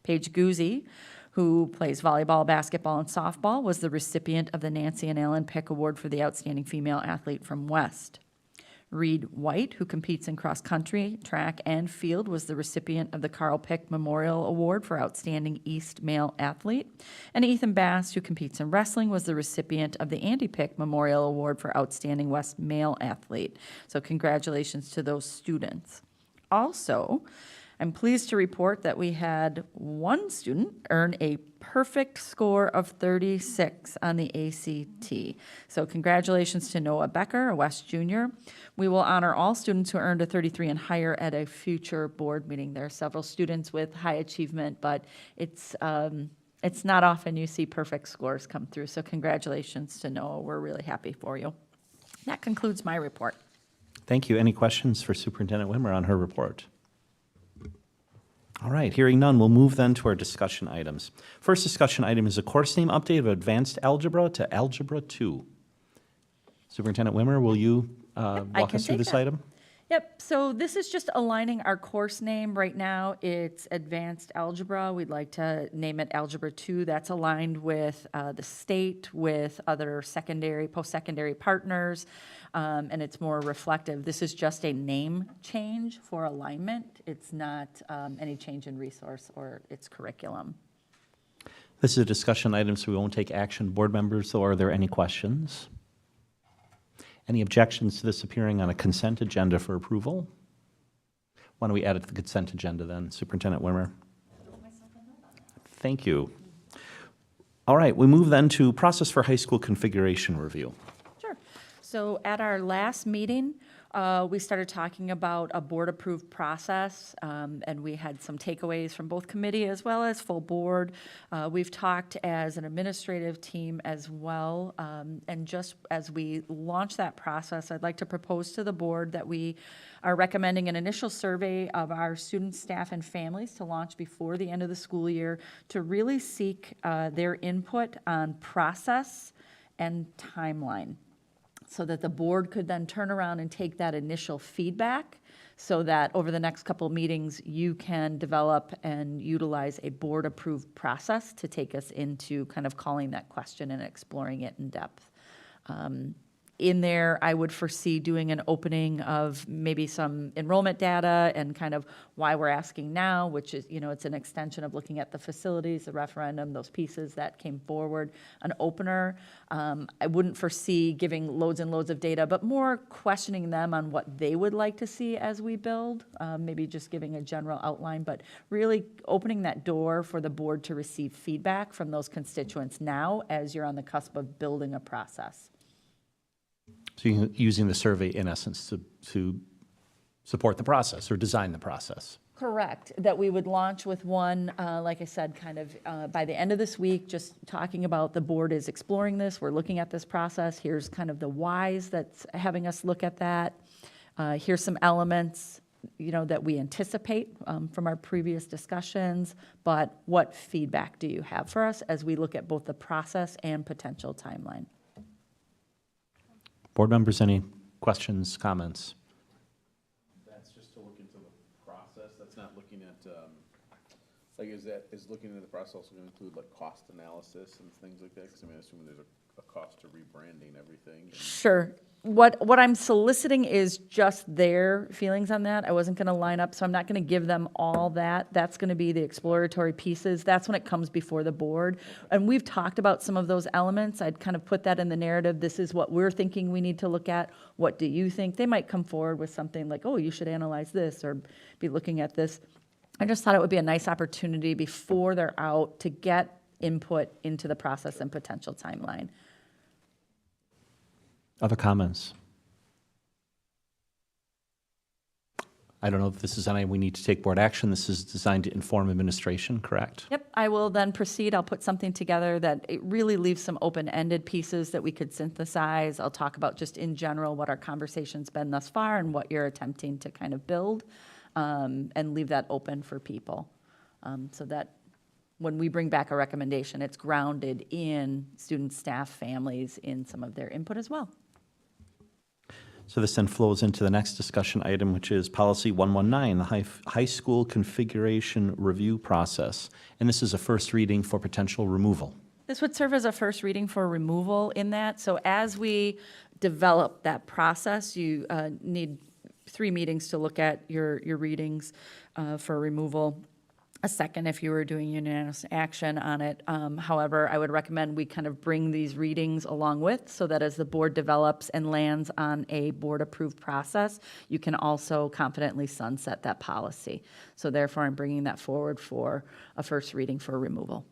Paige Guzzi, who plays volleyball, basketball, and softball, was the recipient of the Nancy and Alan Pick Award for the Outstanding Female Athlete from West. Reed White, who competes in cross-country, track, and field, was the recipient of the Carl Pick Memorial Award for Outstanding East Male Athlete. And Ethan Bass, who competes in wrestling, was the recipient of the Andy Pick Memorial Award for Outstanding West Male Athlete. So congratulations to those students. Also, I'm pleased to report that we had one student earn a perfect score of 36 on the ACT. So congratulations to Noah Becker, a West junior. We will honor all students who earned a 33 and higher at a future board meeting. There are several students with high achievement, but it's not often you see perfect scores come through. So congratulations to Noah. We're really happy for you. That concludes my report. Thank you. Any questions for Superintendent Wimmer on her report? All right, hearing none, we'll move then to our discussion items. First discussion item is a course name update of Advanced Algebra to Algebra 2. Superintendent Wimmer, will you walk us through this item? Yep, so this is just aligning our course name. Right now, it's Advanced Algebra. We'd like to name it Algebra 2. That's aligned with the state, with other secondary, post-secondary partners, and it's more reflective. This is just a name change for alignment. It's not any change in resource or its curriculum. This is a discussion item, so we won't take action. Board members, so are there any questions? Any objections to this appearing on a consent agenda for approval? Why don't we add it to the consent agenda then, Superintendent Wimmer? Thank you. All right, we move then to process for high school configuration review. Sure. So at our last meeting, we started talking about a board-approved process, and we had some takeaways from both committee as well as full board. We've talked as an administrative team as well, and just as we launch that process, I'd like to propose to the board that we are recommending an initial survey of our students, staff, and families to launch before the end of the school year to really seek their input on process and timeline, so that the board could then turn around and take that initial feedback so that over the next couple of meetings, you can develop and utilize a board-approved process to take us into kind of calling that question and exploring it in depth. In there, I would foresee doing an opening of maybe some enrollment data and kind of why we're asking now, which is, it's an extension of looking at the facilities, the referendum, those pieces that came forward. An opener, I wouldn't foresee giving loads and loads of data, but more questioning them on what they would like to see as we build, maybe just giving a general outline, but really opening that door for the board to receive feedback from those constituents now as you're on the cusp of building a process. So you're using the survey in essence to support the process or design the process. Correct, that we would launch with one, like I said, kind of by the end of this week, just talking about the board is exploring this, we're looking at this process, here's kind of the whys that's having us look at that. Here's some elements, that we anticipate from our previous discussions, but what feedback do you have for us as we look at both the process and potential timeline? Board members, any questions, comments? That's just to look into the process, that's not looking at, is looking into the process also gonna include like cost analysis and things like that? Because I assuming there's a cost to rebranding everything. Sure. What I'm soliciting is just their feelings on that. I wasn't going to line up, so I'm not going to give them all that. That's going to be the exploratory pieces. That's when it comes before the board. And we've talked about some of those elements. I'd kind of put that in the narrative. This is what we're thinking we need to look at. What do you think? They might come forward with something like, oh, you should analyze this or be looking at this. I just thought it would be a nice opportunity before they're out to get input into the process and potential timeline. Other comments? I don't know if this is something we need to take board action. This is designed to inform administration, correct? Yep, I will then proceed. I'll put something together that it really leaves some open-ended pieces that we could synthesize. I'll talk about just in general what our conversation's been thus far and what you're attempting to kind of build, and leave that open for people. So that when we bring back a recommendation, it's grounded in students, staff, families, in some of their input as well. So this then flows into the next discussion item, which is Policy 119, the high school configuration review process. And this is a first reading for potential removal. This would serve as a first reading for removal in that. So as we develop that process, you need 3 meetings to look at your readings for removal. A second if you were doing unanimous action on it. However, I would recommend we kind of bring these readings along with, so that as the board develops and lands on a board-approved process, you can also confidently sunset that policy. So therefore, I'm bringing that forward for a first reading for removal.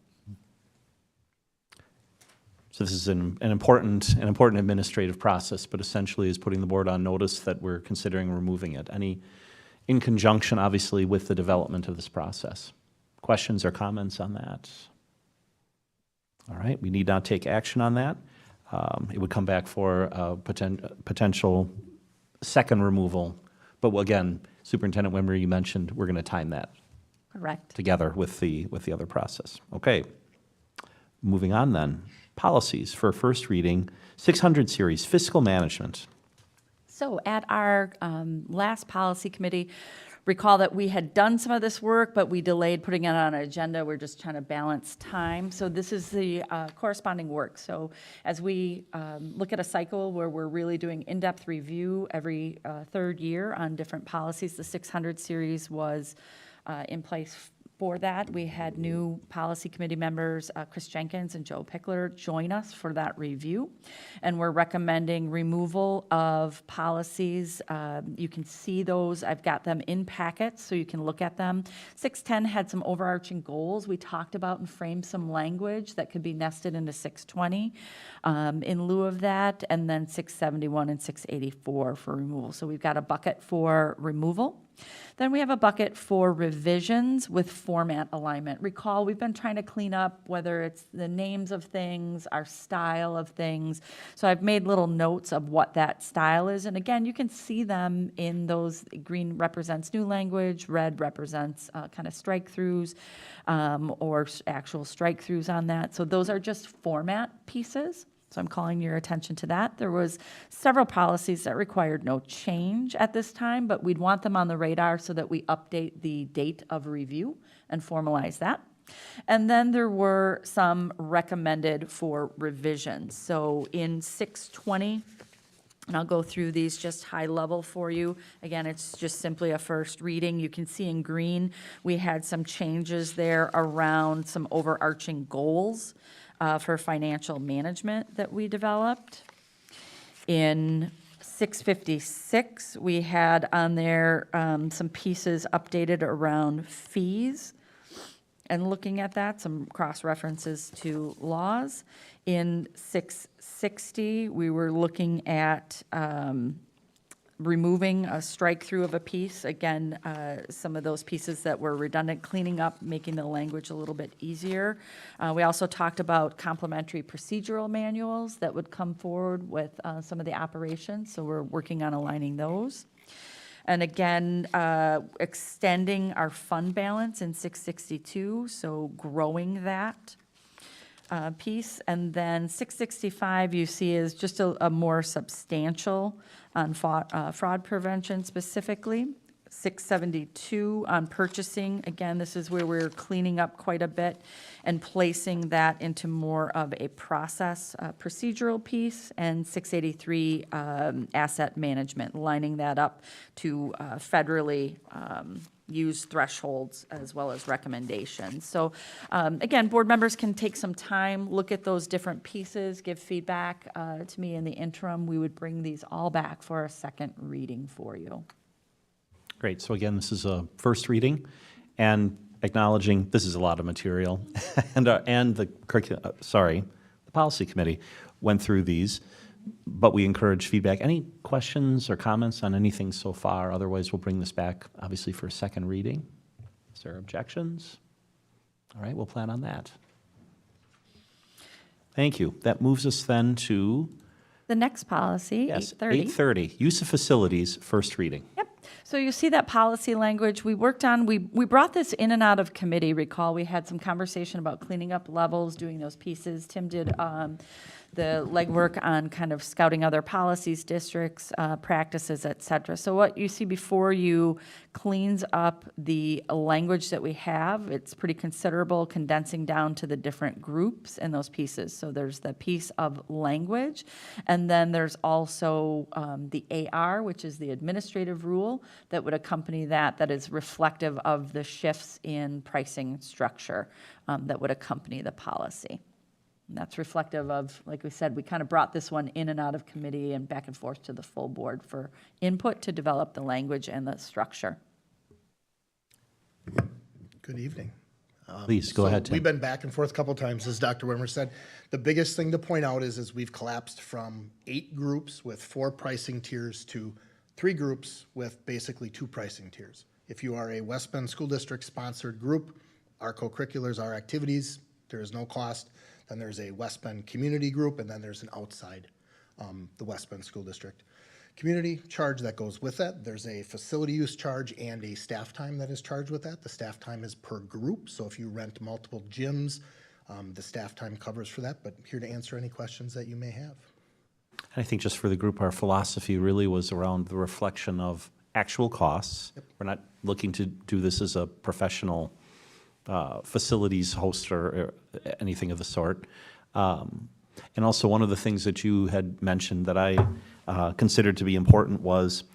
So this is an important administrative process, but essentially is putting the board on notice that we're considering removing it. In conjunction, obviously, with the development of this process. Questions or comments on that? All right, we need not take action on that. It would come back for a potential second removal. But again, Superintendent Wimmer, you mentioned we're going to time that Correct. together with the other process. Okay, moving on then. Policies for first reading, 600 series, fiscal management. So at our last policy committee, recall that we had done some of this work, but we delayed putting it on an agenda. We're just trying to balance time. So this is the corresponding work. So as we look at a cycle where we're really doing in-depth review every third year on different policies, the 600 series was in place for that. We had new policy committee members, Chris Jenkins and Joe Pickler, join us for that review. And we're recommending removal of policies. You can see those. I've got them in packets so you can look at them. 610 had some overarching goals we talked about and framed some language that could be nested into 620 in lieu of that. And then 671 and 684 for removal. So we've got a bucket for removal. Then we have a bucket for revisions with format alignment. Recall, we've been trying to clean up whether it's the names of things, our style of things. So I've made little notes of what that style is. And again, you can see them in those. Green represents new language, red represents kind of strike-throughs or actual strike-throughs on that. So those are just format pieces. So I'm calling your attention to that. There was several policies that required no change at this time, but we'd want them on the radar so that we update the date of review and formalize that. And then there were some recommended for revisions. So in 620, and I'll go through these just high level for you. Again, it's just simply a first reading. You can see in green, we had some changes there around some overarching goals for financial management that we developed. In 656, we had on there some pieces updated around fees and looking at that, some cross-references to laws. In 660, we were looking at removing a strike-through of a piece. Again, some of those pieces that were redundant, cleaning up, making the language a little bit easier. We also talked about complementary procedural manuals that would come forward with some of the operations, so we're working on aligning those. And again, extending our fund balance in 662, so growing that piece. And then 665, you see, is just a more substantial on fraud prevention specifically. 672 on purchasing. Again, this is where we're cleaning up quite a bit and placing that into more of a process procedural piece. And 683 asset management, lining that up to federally use thresholds as well as recommendations. So again, board members can take some time, look at those different pieces, give feedback to me in the interim. We would bring these all back for a second reading for you. Great. So again, this is a first reading, and acknowledging this is a lot of material, and the the policy committee went through these, but we encourage feedback. Any questions or comments on anything so far? Otherwise, we'll bring this back, obviously, for a second reading. Is there objections? All right, we'll plan on that. Thank you. That moves us then to The next policy, yes, 830. 830, use of facilities, first reading. Yep. So you see that policy language we worked on. We brought this in and out of committee. Recall, we had some conversation about cleaning up levels, doing those pieces. Tim did the legwork on kind of scouting other policies, districts, practices, et cetera. So what you see before you cleans up the language that we have. It's pretty considerable, condensing down to the different groups in those pieces. So there's the piece of language, and then there's also the AR, which is the administrative rule that would accompany that is reflective of the shifts in pricing structure that would accompany the policy. And that's reflective of, like we said, we kind of brought this one in and out of committee and back and forth to the full board for input to develop the language and the structure. Good evening. Please, go ahead, Tim. We've been back and forth a couple times, as Dr. Wimmer said. The biggest thing to point out is we've collapsed from 8 groups with 4 pricing tiers to 3 groups with basically 2 pricing tiers. If you are a West Bend School District sponsored group, our co-curriculars, our activities, there is no cost. Then there's a West Bend community group, and then there's an outside the West Bend School District community charge that goes with that. There's a facility use charge and a staff time that is charged with that. The staff time is per group, so if you rent multiple gyms, the staff time covers for that, but here to answer any questions that you may have. I think just for the group, our philosophy really was around the reflection of actual costs. Yep. We're not looking to do this as a professional facilities host or anything of the sort. And also one of the things that you had mentioned that I considered to be important was,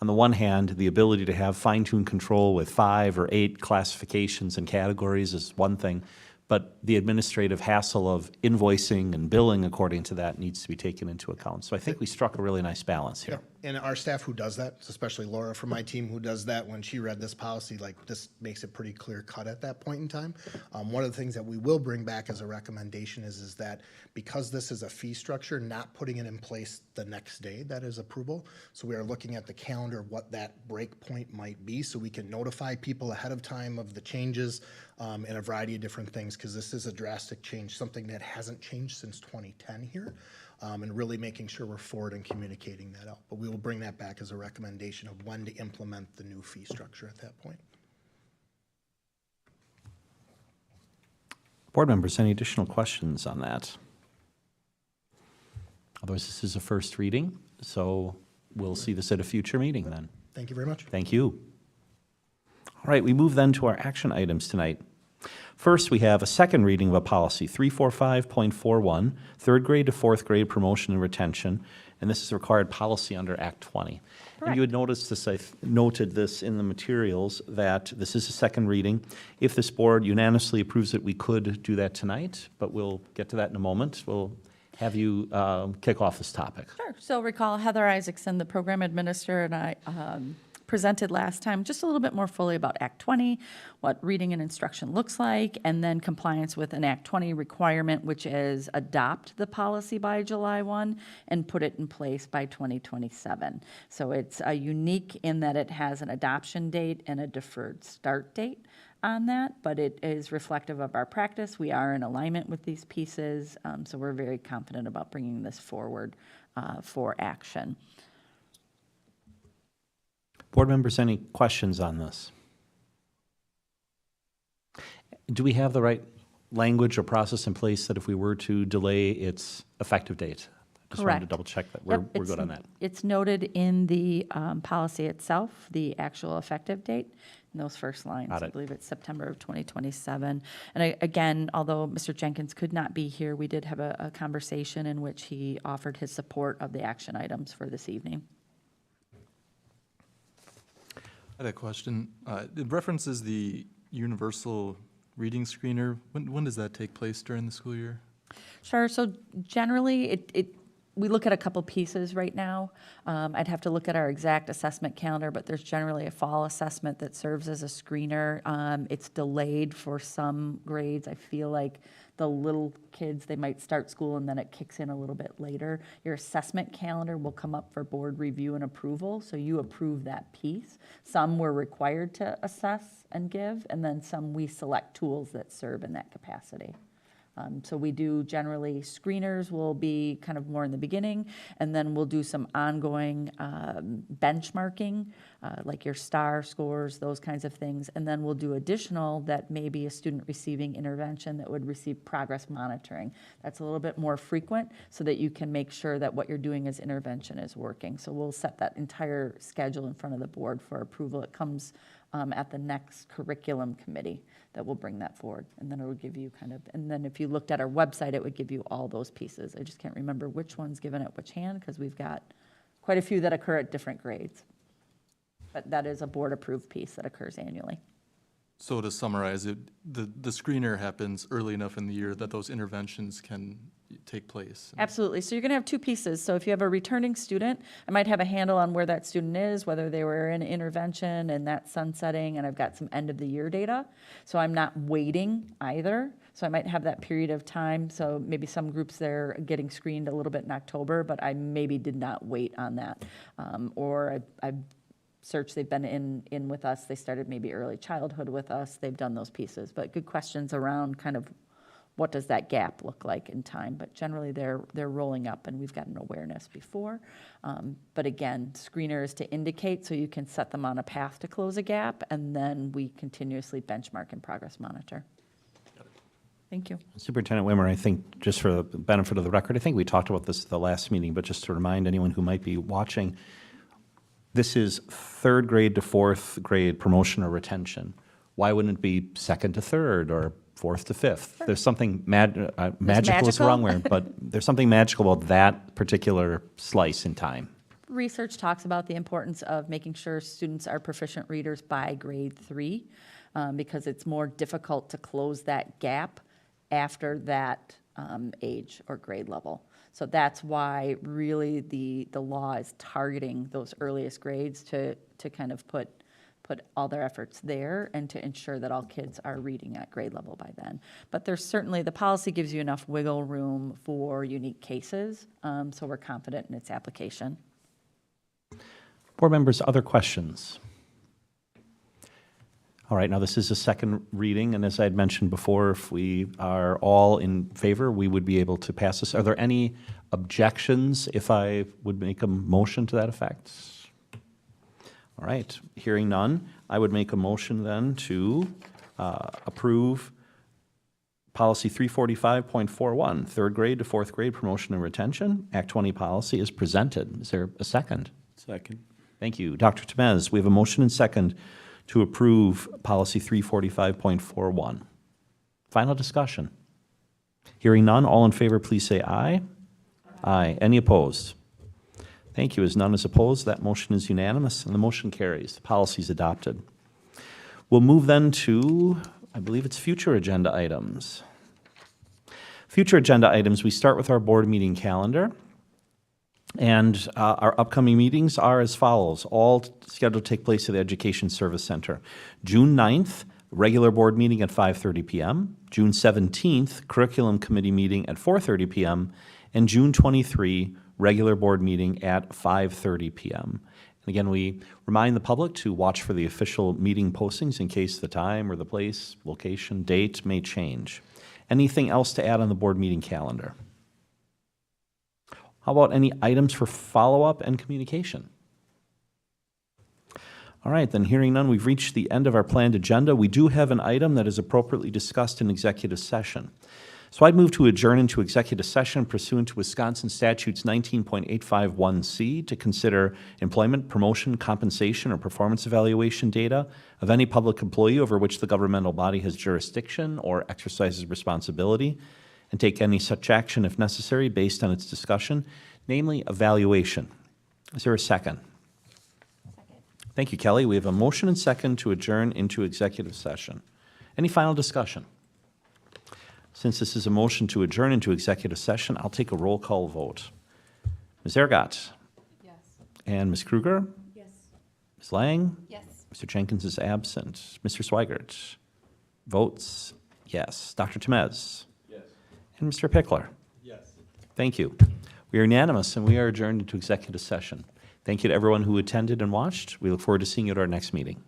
on the one hand, the ability to have fine-tuned control with 5 or 8 classifications and categories is one thing, but the administrative hassle of invoicing and billing according to that needs to be taken into account. So I think we struck a really nice balance here. And our staff who does that, especially Laura from my team who does that, when she read this policy, like, this makes it pretty clear cut at that point in time. One of the things that we will bring back as a recommendation is that because this is a fee structure, not putting it in place the next day that is approval. So we are looking at the calendar, what that break point might be, so we can notify people ahead of time of the changes and a variety of different things, because this is a drastic change, something that hasn't changed since 2010 here. And really making sure we're forward and communicating that out. But we will bring that back as a recommendation of when to implement the new fee structure at that point. Board members, any additional questions on that? Otherwise, this is a first reading, so we'll see this at a future meeting then. Thank you very much. Thank you. All right, we move then to our action items tonight. First, we have a second reading of a policy, 345.41, third grade to fourth grade promotion and retention, and this is a required policy under Act 20. And you would notice this, I noted this in the materials, that this is a second reading. If this board unanimously approves it, we could do that tonight, but we'll get to that in a moment. We'll have you kick off this topic. Sure. So recall Heather Isaacson, the program administrator, and I presented last time, just a little bit more fully about Act 20, what reading and instruction looks like, and then compliance with an Act 20 requirement, which is adopt the policy by July 1 and put it in place by 2027. So it's unique in that it has an adoption date and a deferred start date on that, but it is reflective of our practice. We are in alignment with these pieces, so we're very confident about bringing this forward for action. Board members, any questions on this? Do we have the right language or process in place that if we were to delay its effective date? Just wanted to Correct. double check that Yep, we're good on that. It's noted in the policy itself, the actual effective date, in those first lines. Got I it. believe it's September of 2027. And again, although Mr. Jenkins could not be here, we did have a conversation in which he offered his support of the action items for this evening. I had a question. It references the universal reading screener. When does that take place during the school year? Sure. So generally, we look at a couple pieces right now. I'd have to look at our exact assessment calendar, but there's generally a fall assessment that serves as a screener. It's delayed for some grades. I feel like the little kids, they might start school and then it kicks in a little bit later. Your assessment calendar will come up for board review and approval, so you approve that piece. Some we're required to assess and give, and then some we select tools that serve in that capacity. So we do generally, screeners will be kind of more in the beginning, and then we'll do some ongoing benchmarking, like your STAR scores, those kinds of things. And then we'll do additional that may be a student receiving intervention that would receive progress monitoring. That's a little bit more frequent so that you can make sure that what you're doing as intervention is working. So we'll set that entire schedule in front of the board for approval. It comes at the next curriculum committee that will bring that forward. And then it will give you and then if you looked at our website, it would give you all those pieces. I just can't remember which one's given at which hand because we've got quite a few that occur at different grades. But that is a board-approved piece that occurs annually. So to summarize it, the screener happens early enough in the year that those interventions can take place. Absolutely. So you're going to have two pieces. So if you have a returning student, I might have a handle on where that student is, whether they were in intervention and that sunsetting, and I've got some end-of-the-year data. So I'm not waiting either. So I might have that period of time. So maybe some groups they're getting screened a little bit in October, but I maybe did not wait on that. Or I've searched, they've been in with us. They started maybe early childhood with us. They've done those pieces. But good questions around kind of what does that gap look like in time? But generally, they're rolling up, and we've got an awareness before. But again, screener is to indicate so you can set them on a path to close a gap, and then we continuously benchmark and progress monitor. Thank you. Superintendent Wimmer, I think, just for the benefit of the record, I think we talked about this at the last meeting, but just to remind anyone who might be watching, this is third grade to fourth grade promotion or retention. Why wouldn't it be second to third or fourth to fifth? There's something magical is the wrong word, but there's something magical about that particular slice in time. Research talks about the importance of making sure students are proficient readers by grade 3, because it's more difficult to close that gap after that age or grade level. So that's why really the law is targeting those earliest grades to kind of put all their efforts there and to ensure that all kids are reading at grade level by then. But there's certainly, the policy gives you enough wiggle room for unique cases, so we're confident in its application. Board members, other questions? All right, now this is a second reading, and as I had mentioned before, if we are all in favor, we would be able to pass this. Are there any objections if I would make a motion to that effect? All right, hearing none, I would make a motion then to approve Policy 345.41, third grade to fourth grade promotion and retention, Act 20 policy is presented. Is there a second? Second. Thank you. Dr. Temez, we have a motion and second to approve Policy 345.41. Final discussion. Hearing none, all in favor, please say aye. Aye. Any opposed? Thank you. As none is opposed, that motion is unanimous, and the motion carries. The policy is adopted. We'll move then to, I believe it's future agenda items. Future agenda items, we start with our board meeting calendar. And our upcoming meetings are as follows, all scheduled to take place at the Education Service Center. June 9th, regular board meeting at 5:30 PM. June 17th, curriculum committee meeting at 4:30 PM. And June 23, regular board meeting at 5:30 PM. And again, we remind the public to watch for the official meeting postings in case the time or the place, location, date may change. Anything else to add on the board meeting calendar? How about any items for follow-up and communication? All right, then hearing none, we've reached the end of our planned agenda. We do have an item that is appropriately discussed in executive session. So I'd move to adjourn into executive session pursuant to Wisconsin statutes 19.851C to consider employment, promotion, compensation, or performance evaluation data of any public employee over which the governmental body has jurisdiction or exercises responsibility, and take any such action if necessary based on its discussion, namely evaluation. Is there a second? Thank you, Kelly. We have a motion and second to adjourn into executive session. Any final discussion? Since this is a motion to adjourn into executive session, I'll take a roll call vote. Ms. Ergot? Yes. And Ms. Kruger? Yes. Ms. Lang? Yes. Mr. Jenkins is absent. Mr. Swigert? Votes yes. Dr. Temez? Yes. And Mr. Pickler? Yes. Thank you. We are unanimous, and we are adjourned into executive session. Thank you to everyone who attended and watched. We look forward to seeing you at our next meeting.